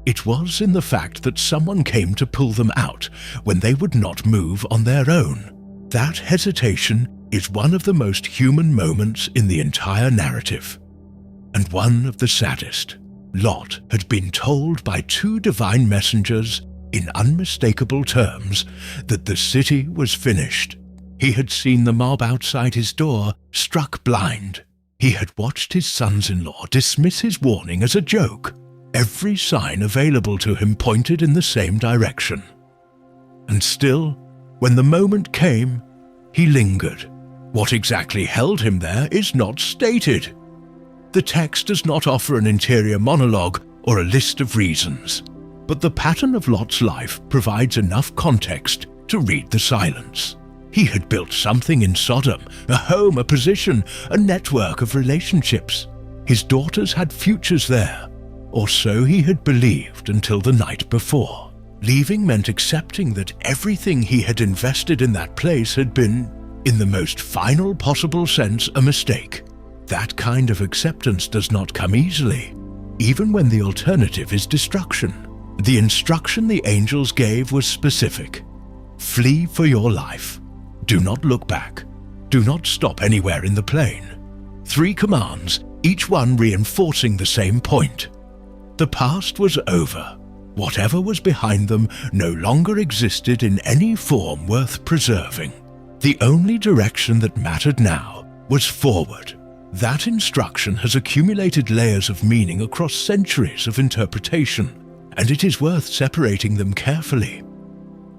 It was in the fact that someone came to pull them out when they would not move on their own. That hesitation is one of the most human moments in the entire narrative, and one of the saddest. Lot had been told by 2 divine messengers in unmistakable terms that the city was finished. He had seen the mob outside his door struck blind. He had watched his sons-in-law dismiss his warning as a joke. Every sign available to him pointed in the same direction. And still, when the moment came, he lingered. What exactly held him there is not stated. The text does not offer an interior monologue or a list of reasons, but the pattern of Lot's life provides enough context to read the silence. He had built something in Sodom, a home, a position, a network of relationships. His daughters had futures there, or so he had believed until the night before. Leaving meant accepting that everything he had invested in that place had been, in the most final possible sense, a mistake. That kind of acceptance does not come easily, even when the alternative is destruction. The instruction the angels gave was specific. Flee for your life. Do not look back. Do not stop anywhere in the plain. 3 commands, each one reinforcing the same point. The past was over. Whatever was behind them no longer existed in any form worth preserving. The only direction that mattered now was forward. That instruction has accumulated layers of meaning across centuries of interpretation, and it is worth separating them carefully.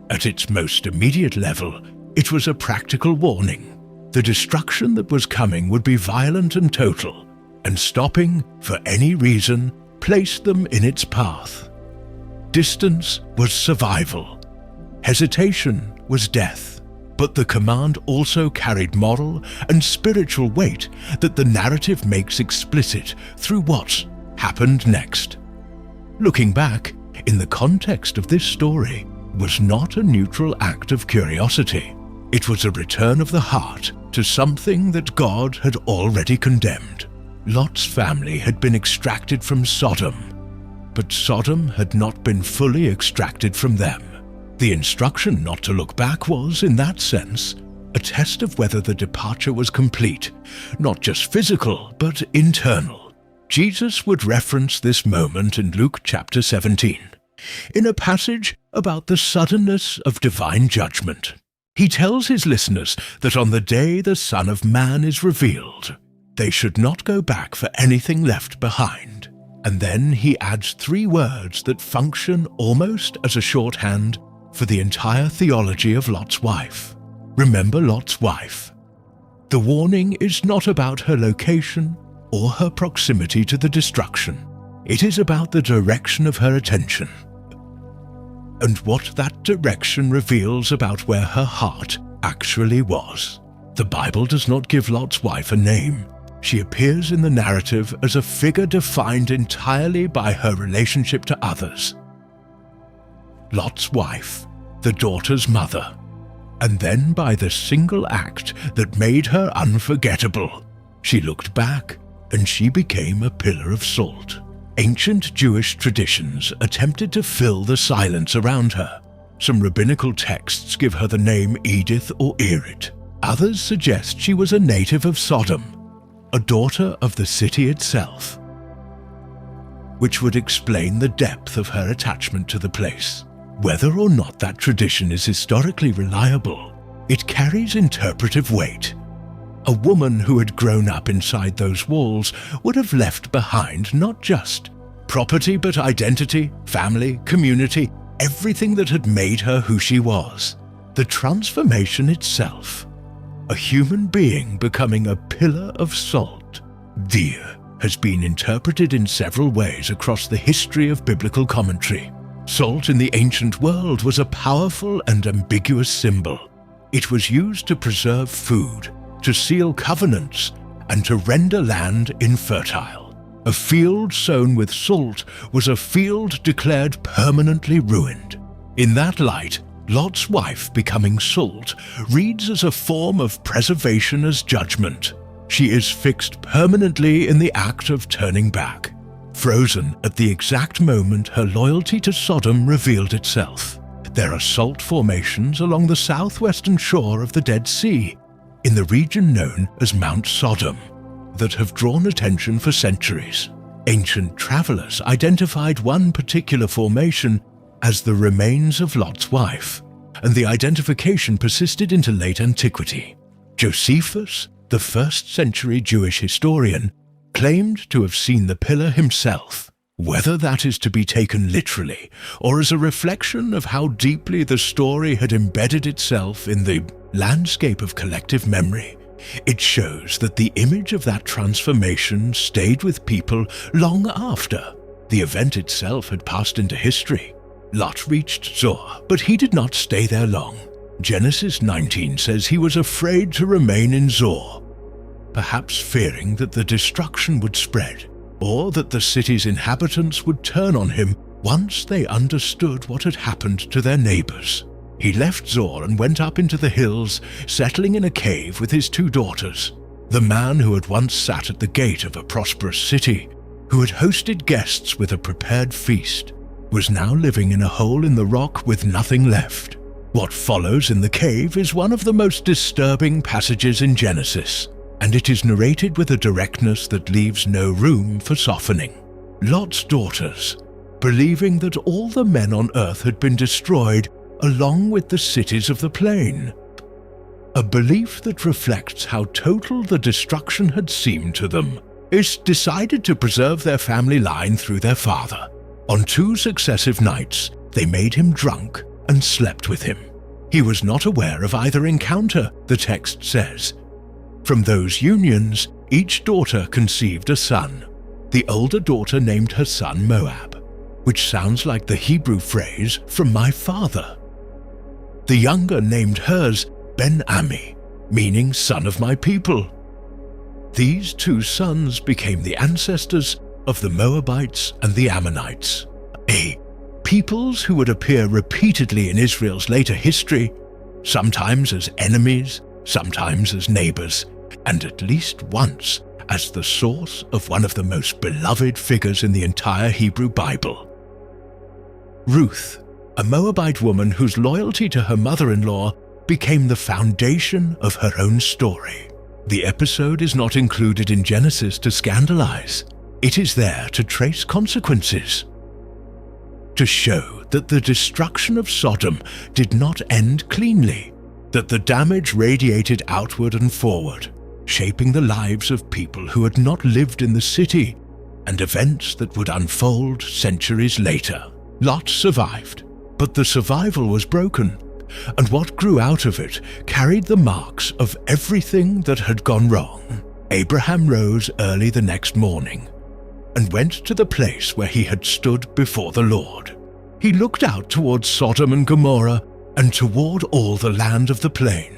At its most immediate level, It was a practical warning. The destruction that was coming would be violent and total, and stopping, for any reason, placed them in its path. Distance was survival. Hesitation was death. But the command also carried moral and spiritual weight that the narrative makes explicit through what happened next. Looking back, in the context of this story, was not a neutral act of curiosity. It was a return of the heart to something that God had already condemned. Lot's family had been extracted from Sodom, but Sodom had not been fully extracted from them. The instruction not to look back was, in that sense, a test of whether the departure was complete, not just physical, but internal. Jesus would reference this moment in Luke chapter 17, in a passage about the suddenness of divine judgment. He tells his listeners that on the day the Son of Man is revealed, they should not go back for anything left behind. And then he adds 3 words that function almost as a shorthand for the entire theology of Lot's wife. Remember Lot's wife. The warning is not about her location or her proximity to the destruction. It is about the direction of her attention, and what that direction reveals about where her heart actually was. The Bible does not give Lot's wife a name. She appears in the narrative as a figure defined entirely by her relationship to others. Lot's wife, the daughter's mother, and then by the single act that made her unforgettable. She looked back, and she became a pillar of salt. Ancient Jewish traditions attempted to fill the silence around her. Some rabbinical texts give her the name Edith or Erit. Others suggest she was a native of Sodom, a daughter of the city itself, which would explain the depth of her attachment to the place. Whether or not that tradition is historically reliable, it carries interpretive weight. A woman who had grown up inside those walls would have left behind not just property but identity, family, community, everything that had made her who she was. The transformation itself, a human being becoming a pillar of salt. Dear has been interpreted in several ways across the history of biblical commentary. Salt in the ancient world was a powerful and ambiguous symbol. It was used to preserve food, to seal covenants, and to render land infertile. A field sown with salt was a field declared permanently ruined. In that light, Lot's wife becoming salt reads as a form of preservation as judgment. She is fixed permanently in the act of turning back, frozen at the exact moment her loyalty to Sodom revealed itself. There are salt formations along the southwestern shore of the Dead Sea, in the region known as Mount Sodom, that have drawn attention for centuries. Ancient travelers identified one particular formation as the remains of Lot's wife, and the identification persisted into late antiquity. Josephus, the 1st century Jewish historian, claimed to have seen the pillar himself. Whether that is to be taken literally, or as a reflection of how deeply the story had embedded itself in the landscape of collective memory, it shows that the image of that transformation stayed with people long after the event itself had passed into history. Lot reached Zoar, but he did not stay there long. Genesis 19 says he was afraid to remain in Zoar, perhaps fearing that the destruction would spread, or that the city's inhabitants would turn on him once they understood what had happened to their neighbors. He left Zoar and went up into the hills, settling in a cave with his 2 daughters. The man who had once sat at the gate of a prosperous city, who had hosted guests with a prepared feast, was now living in a hole in the rock with nothing left. What follows in the cave is one of the most disturbing passages in Genesis, and it is narrated with a directness that leaves no room for softening. Lot's daughters, believing that all the men on earth had been destroyed along with the cities of the plain, a belief that reflects how total the destruction had seemed to them, is decided to preserve their family line through their father. On 2 successive nights, they made him drunk and slept with him. He was not aware of either encounter, the text says. From those unions, each daughter conceived a son. The older daughter named her son Moab, which sounds like the Hebrew phrase, "from my father." The younger named hers Ben-Ami, meaning son of my people. These two sons became the ancestors of the Moabites and the Ammonites, peoples who would appear repeatedly in Israel's later history, sometimes as enemies, sometimes as neighbors, and at least once as the source of one of the most beloved figures in the entire Hebrew Bible. Ruth, a Moabite woman whose loyalty to her mother-in-law became the foundation of her own story. The episode is not included in Genesis to scandalize. It is there to trace consequences, to show that the destruction of Sodom did not end cleanly, that the damage radiated outward and forward, shaping the lives of people who had not lived in the city, and events that would unfold centuries later. Lot survived, but the survival was broken, and what grew out of it carried the marks of everything that had gone wrong. Abraham rose early the next morning and went to the place where he had stood before the Lord. He looked out towards Sodom and Gomorrah and toward all the land of the plain,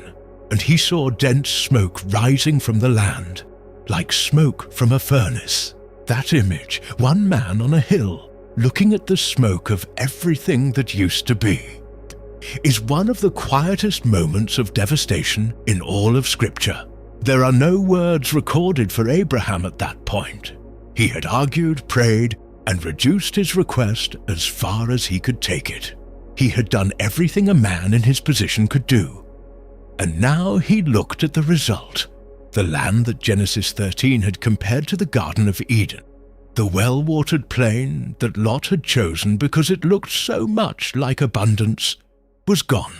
and he saw dense smoke rising from the land, like smoke from a furnace. That image, one man on a hill, looking at the smoke of everything that used to be, is one of the quietest moments of devastation in all of Scripture. There are no words recorded for Abraham at that point. He had argued, prayed, and reduced his request as far as he could take it. He had done everything a man in his position could do. And now he looked at the result, the land that Genesis 13 had compared to the Garden of Eden. The well-watered plain that Lot had chosen because it looked so much like abundance was gone.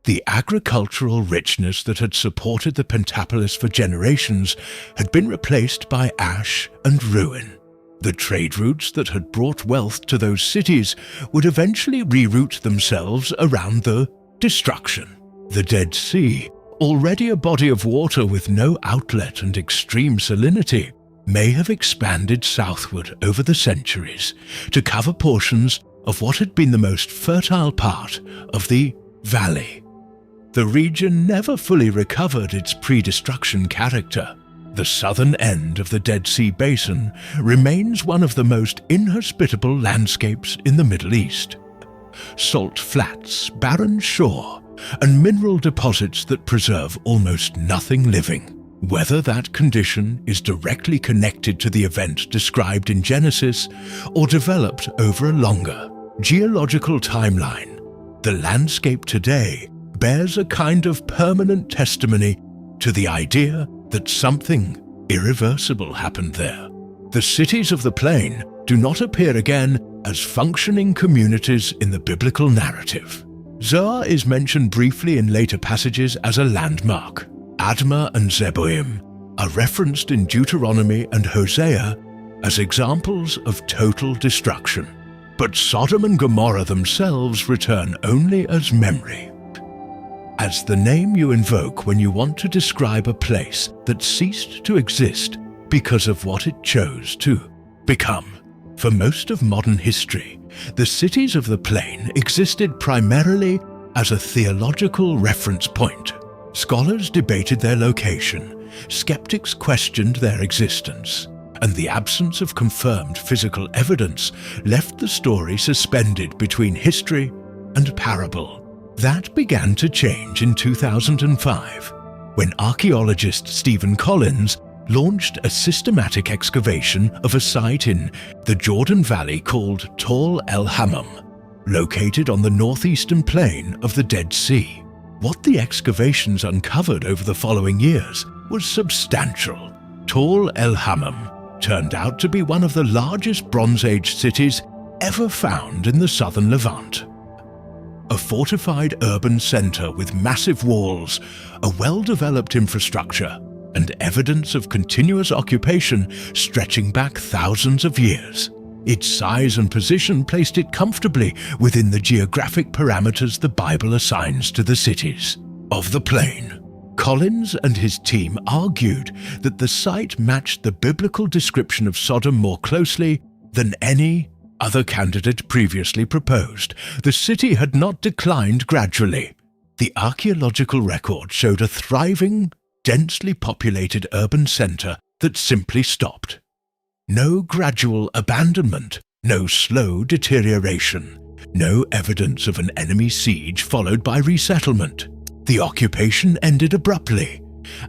The agricultural richness that had supported the Pentapolis for generations had been replaced by ash and ruin. The trade routes that had brought wealth to those cities would eventually reroute themselves around the destruction. The Dead Sea, already a body of water with no outlet and extreme salinity, may have expanded southward over the centuries to cover portions of what had been the most fertile part of the valley. The region never fully recovered its pre-destruction character. The southern end of the Dead Sea Basin remains one of the most inhospitable landscapes in the Middle East. Salt flats, barren shore, and mineral deposits that preserve almost nothing living. Whether that condition is directly connected to the event described in Genesis or developed over a longer geological timeline, the landscape today bears a kind of permanent testimony to the idea that something irreversible happened there. The cities of the plain do not appear again as functioning communities in the biblical narrative. Zoar is mentioned briefly in later passages as a landmark. Admah and Zeboim are referenced in Deuteronomy and Hosea as examples of total destruction. But Sodom and Gomorrah themselves return only as memory, as the name you invoke when you want to describe a place that ceased to exist because of what it chose to become. For most of modern history, the cities of the plain existed primarily as a theological reference point. Scholars debated their location, skeptics questioned their existence, and the absence of confirmed physical evidence left the story suspended between history and parable. That began to change in 2005, when archaeologist Stephen Collins launched a systematic excavation of a site in the Jordan Valley called Tall El Hammam, located on the northeastern plain of the Dead Sea. What the excavations uncovered over the following years was substantial. Tall El Hammam turned out to be one of the largest Bronze Age cities ever found in the southern Levant. A fortified urban center with massive walls, a well-developed infrastructure, and evidence of continuous occupation stretching back thousands of years. Its size and position placed it comfortably within the geographic parameters the Bible assigns to the cities of the plain. Collins and his team argued that the site matched the biblical description of Sodom more closely than any other candidate previously proposed. The city had not declined gradually. The archaeological record showed a thriving, densely populated urban center that simply stopped. No gradual abandonment, no slow deterioration, no evidence of an enemy siege followed by resettlement. The occupation ended abruptly,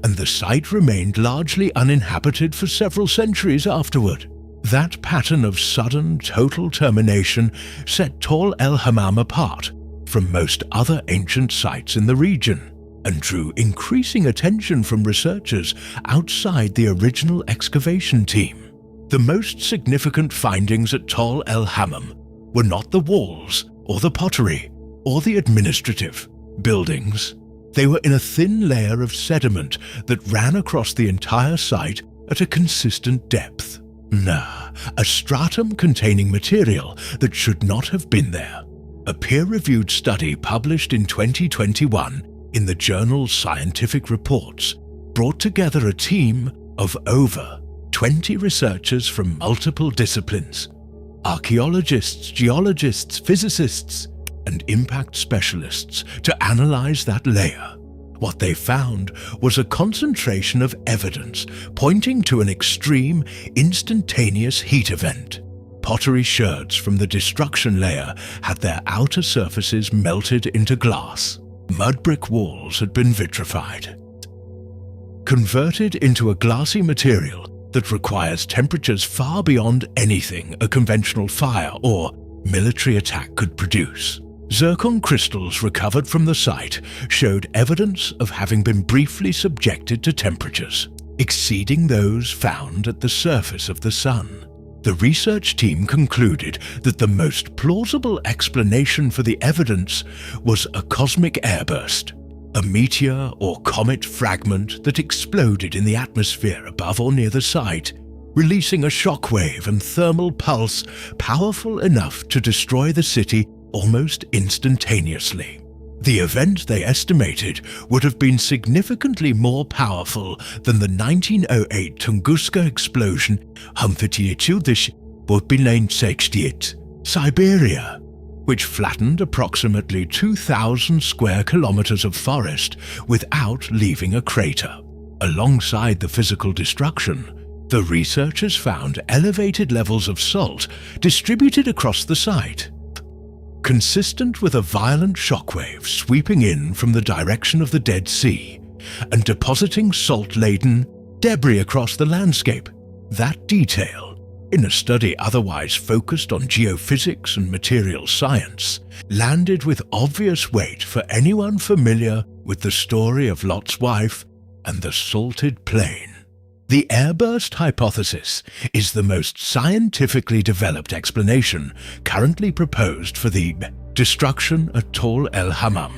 and the site remained largely uninhabited for several centuries afterward. That pattern of sudden, total termination set Tall el-Hammam apart from most other ancient sites in the region, and drew increasing attention from researchers outside the original excavation team. The most significant findings at Tall el-Hammam were not the walls, or the pottery, or the administrative buildings. They were in a thin layer of sediment that ran across the entire site at a consistent depth. A stratum containing material that should not have been there. A peer-reviewed study published in 2021 in the journal Scientific Reports brought together a team of over 20 researchers from multiple disciplines: archaeologists, geologists, physicists, and impact specialists to analyze that layer. What they found was a concentration of evidence pointing to an extreme, instantaneous heat event. Pottery sherds from the destruction layer had their outer surfaces melted into glass. Mud brick walls had been vitrified, converted into a glassy material that requires temperatures far beyond anything a conventional fire or military attack could produce. Zircon crystals recovered from the site showed evidence of having been briefly subjected to temperatures exceeding those found at the surface of the sun. The research team concluded that the most plausible explanation for the evidence was a cosmic airburst, a meteor or comet fragment that exploded in the atmosphere above or near the site, releasing a shockwave and thermal pulse powerful enough to destroy the city almost instantaneously. The event, they estimated, would have been significantly more powerful than the 1908 Tunguska explosion Siberia, which flattened approximately 2,000 square kilometers of forest without leaving a crater. Alongside the physical destruction, the researchers found elevated levels of salt distributed across the site, consistent with a violent shockwave sweeping in from the direction of the Dead Sea and depositing salt-laden debris across the landscape. That detail, in a study otherwise focused on geophysics and material science, landed with obvious weight for anyone familiar with the story of Lot's wife and the salted plain. The airburst hypothesis is the most scientifically developed explanation currently proposed for the destruction at Tall el-Hammam,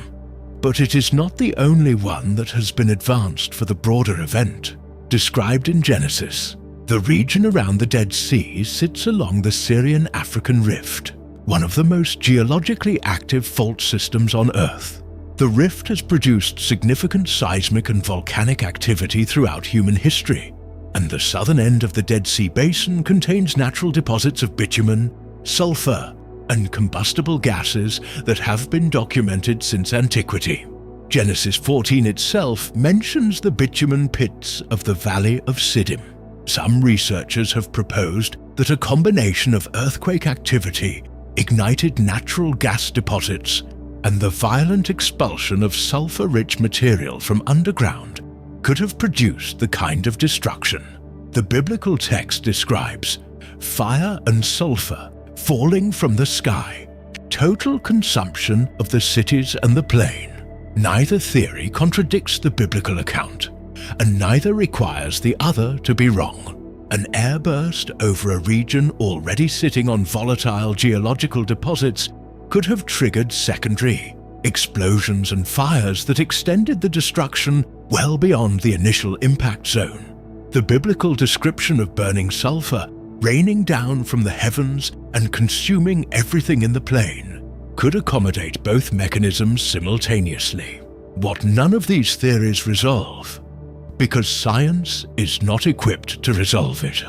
but it is not the only one that has been advanced for the broader event. Described in Genesis, the region around the Dead Sea sits along the Syrian-African Rift, one of the most geologically active fault systems on Earth. The rift has produced significant seismic and volcanic activity throughout human history, and the southern end of the Dead Sea Basin contains natural deposits of bitumen, sulfur, and combustible gases that have been documented since antiquity. Genesis 14 itself mentions the bitumen pits of the Valley of Siddim. Some researchers have proposed that a combination of earthquake activity, ignited natural gas deposits, and the violent expulsion of sulfur-rich material from underground could have produced the kind of destruction. The biblical text describes fire and sulfur falling from the sky, total consumption of the cities and the plain. Neither theory contradicts the biblical account, and neither requires the other to be wrong. An airburst over a region already sitting on volatile geological deposits could have triggered secondary explosions and fires that extended the destruction well beyond the initial impact zone. The biblical description of burning sulfur raining down from the heavens and consuming everything in the plain, could accommodate both mechanisms simultaneously. What none of these theories resolve, because science is not equipped to resolve it,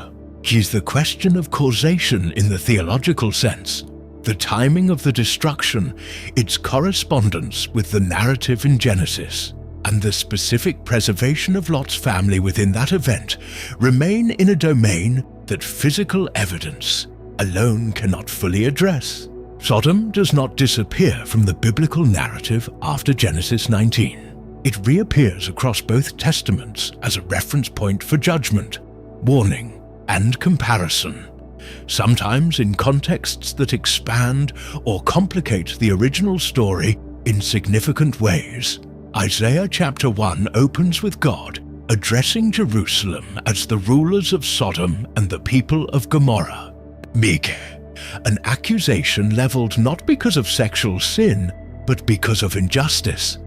is the question of causation in the theological sense, the timing of the destruction, its correspondence with the narrative in Genesis, and the specific preservation of Lot's family within that event remain in a domain that physical evidence alone cannot fully address. Sodom does not disappear from the biblical narrative after Genesis 19. It reappears across both testaments as a reference point for judgment, warning, and comparison, sometimes in contexts that expand or complicate the original story in significant ways. Isaiah chapter 1 opens with God addressing Jerusalem as the rulers of Sodom and the people of Gomorrah. Mike, an accusation leveled not because of sexual sin, but because of injustice,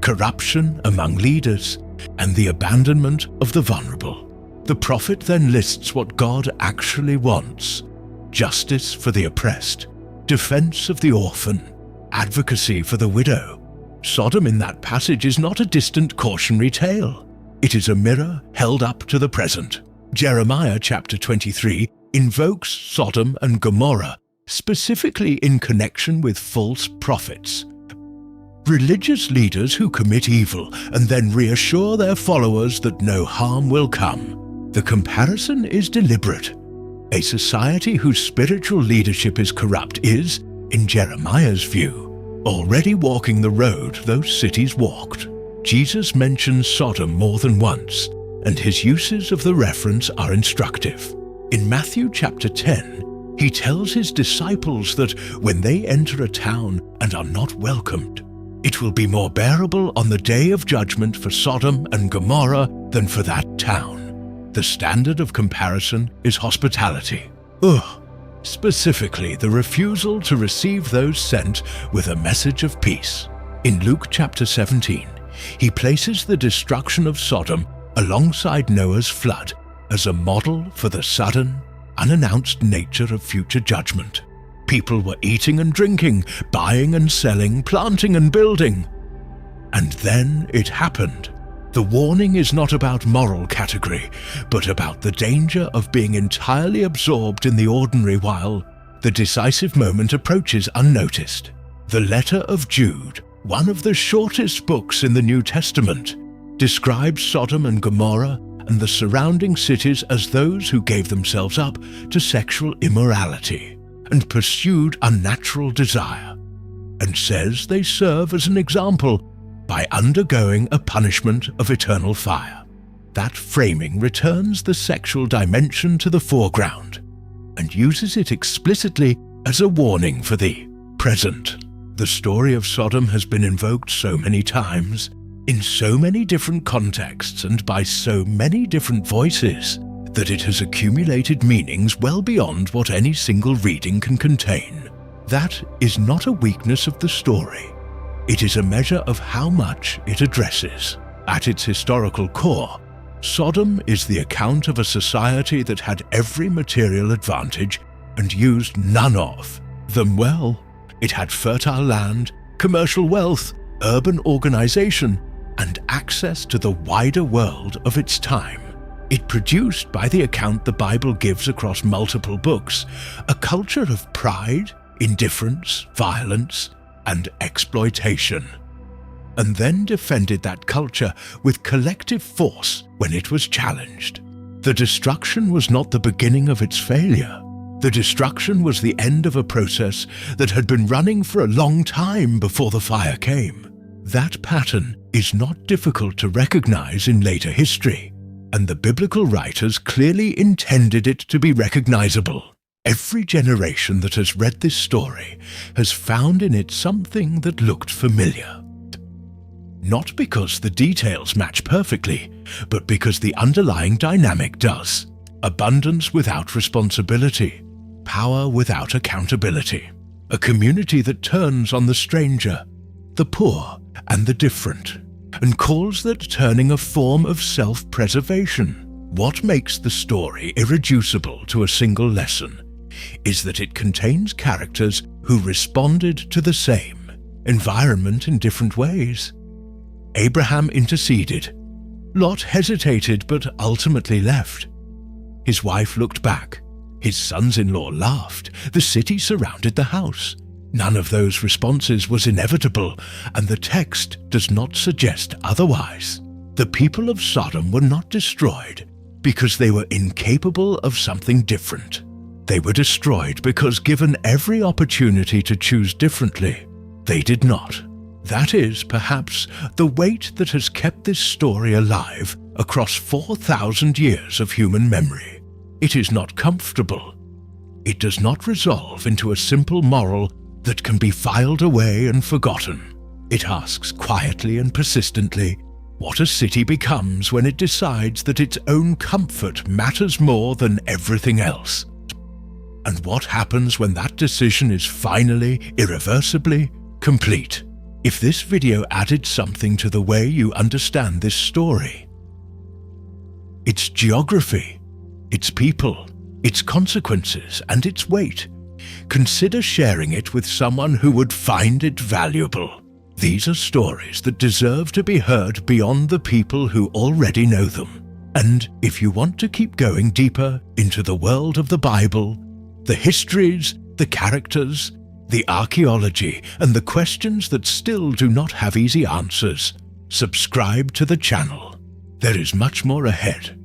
corruption among leaders, and the abandonment of the vulnerable. The prophet then lists what God actually wants: justice for the oppressed, defense of the orphan, advocacy for the widow. Sodom in that passage is not a distant cautionary tale. It is a mirror held up to the present. Jeremiah chapter 23 invokes Sodom and Gomorrah specifically in connection with false prophets. Religious leaders who commit evil and then reassure their followers that no harm will come. The comparison is deliberate. A society whose spiritual leadership is corrupt is, in Jeremiah's view, already walking the road those cities walked. Jesus mentions Sodom more than once, and his uses of the reference are instructive. In Matthew chapter 10, he tells his disciples that when they enter a town and are not welcomed, it will be more bearable on the day of judgment for Sodom and Gomorrah than for that town. The standard of comparison is hospitality. Specifically the refusal to receive those sent with a message of peace. In Luke chapter 17, he places the destruction of Sodom alongside Noah's flood as a model for the sudden, unannounced nature of future judgment. People were eating and drinking, buying and selling, planting and building. And then it happened. The warning is not about moral category, but about the danger of being entirely absorbed in the ordinary while the decisive moment approaches unnoticed. The letter of Jude, one of the shortest books in the New Testament, describes Sodom and Gomorrah and the surrounding cities as those who gave themselves up to sexual immorality and pursued unnatural desire, and says they serve as an example by undergoing a punishment of eternal fire. That framing returns the sexual dimension to the foreground and uses it explicitly as a warning for the present. The story of Sodom has been invoked so many times, in so many different contexts and by so many different voices, that it has accumulated meanings well beyond what any single reading can contain. That is not a weakness of the story. It is a measure of how much it addresses. At its historical core, Sodom is the account of a society that had every material advantage and used none of them well. It had fertile land, commercial wealth, urban organization, and access to the wider world of its time. It produced, by the account the Bible gives across multiple books, a culture of pride, indifference, violence, and exploitation, and then defended that culture with collective force when it was challenged. The destruction was not the beginning of its failure. The destruction was the end of a process that had been running for a long time before the fire came. That pattern is not difficult to recognize in later history, and the biblical writers clearly intended it to be recognizable. Every generation that has read this story has found in it something that looked familiar. Not because the details match perfectly, but because the underlying dynamic does. Abundance without responsibility, power without accountability. A community that turns on the stranger, the poor, and the different, and calls that turning a form of self-preservation. What makes the story irreducible to a single lesson is that it contains characters who responded to the same environment in different ways. Abraham interceded. Lot hesitated but ultimately left. His wife looked back. His sons-in-law laughed. The city surrounded the house. None of those responses was inevitable, and the text does not suggest otherwise. The people of Sodom were not destroyed because they were incapable of something different. They were destroyed because given every opportunity to choose differently, they did not. That is, perhaps, the weight that has kept this story alive across 4,000 years of human memory. It is not comfortable. It does not resolve into a simple moral that can be filed away and forgotten. It asks quietly and persistently what a city becomes when it decides that its own comfort matters more than everything else. And what happens when that decision is finally, irreversibly, complete. If this video added something to the way you understand this story, its geography, its people, its consequences, and its weight, consider sharing it with someone who would find it valuable. These are stories that deserve to be heard beyond the people who already know them. And if you want to keep going deeper into the world of the Bible, the histories, the characters, the archaeology, and the questions that still do not have easy answers, subscribe to the channel. There is much more ahead.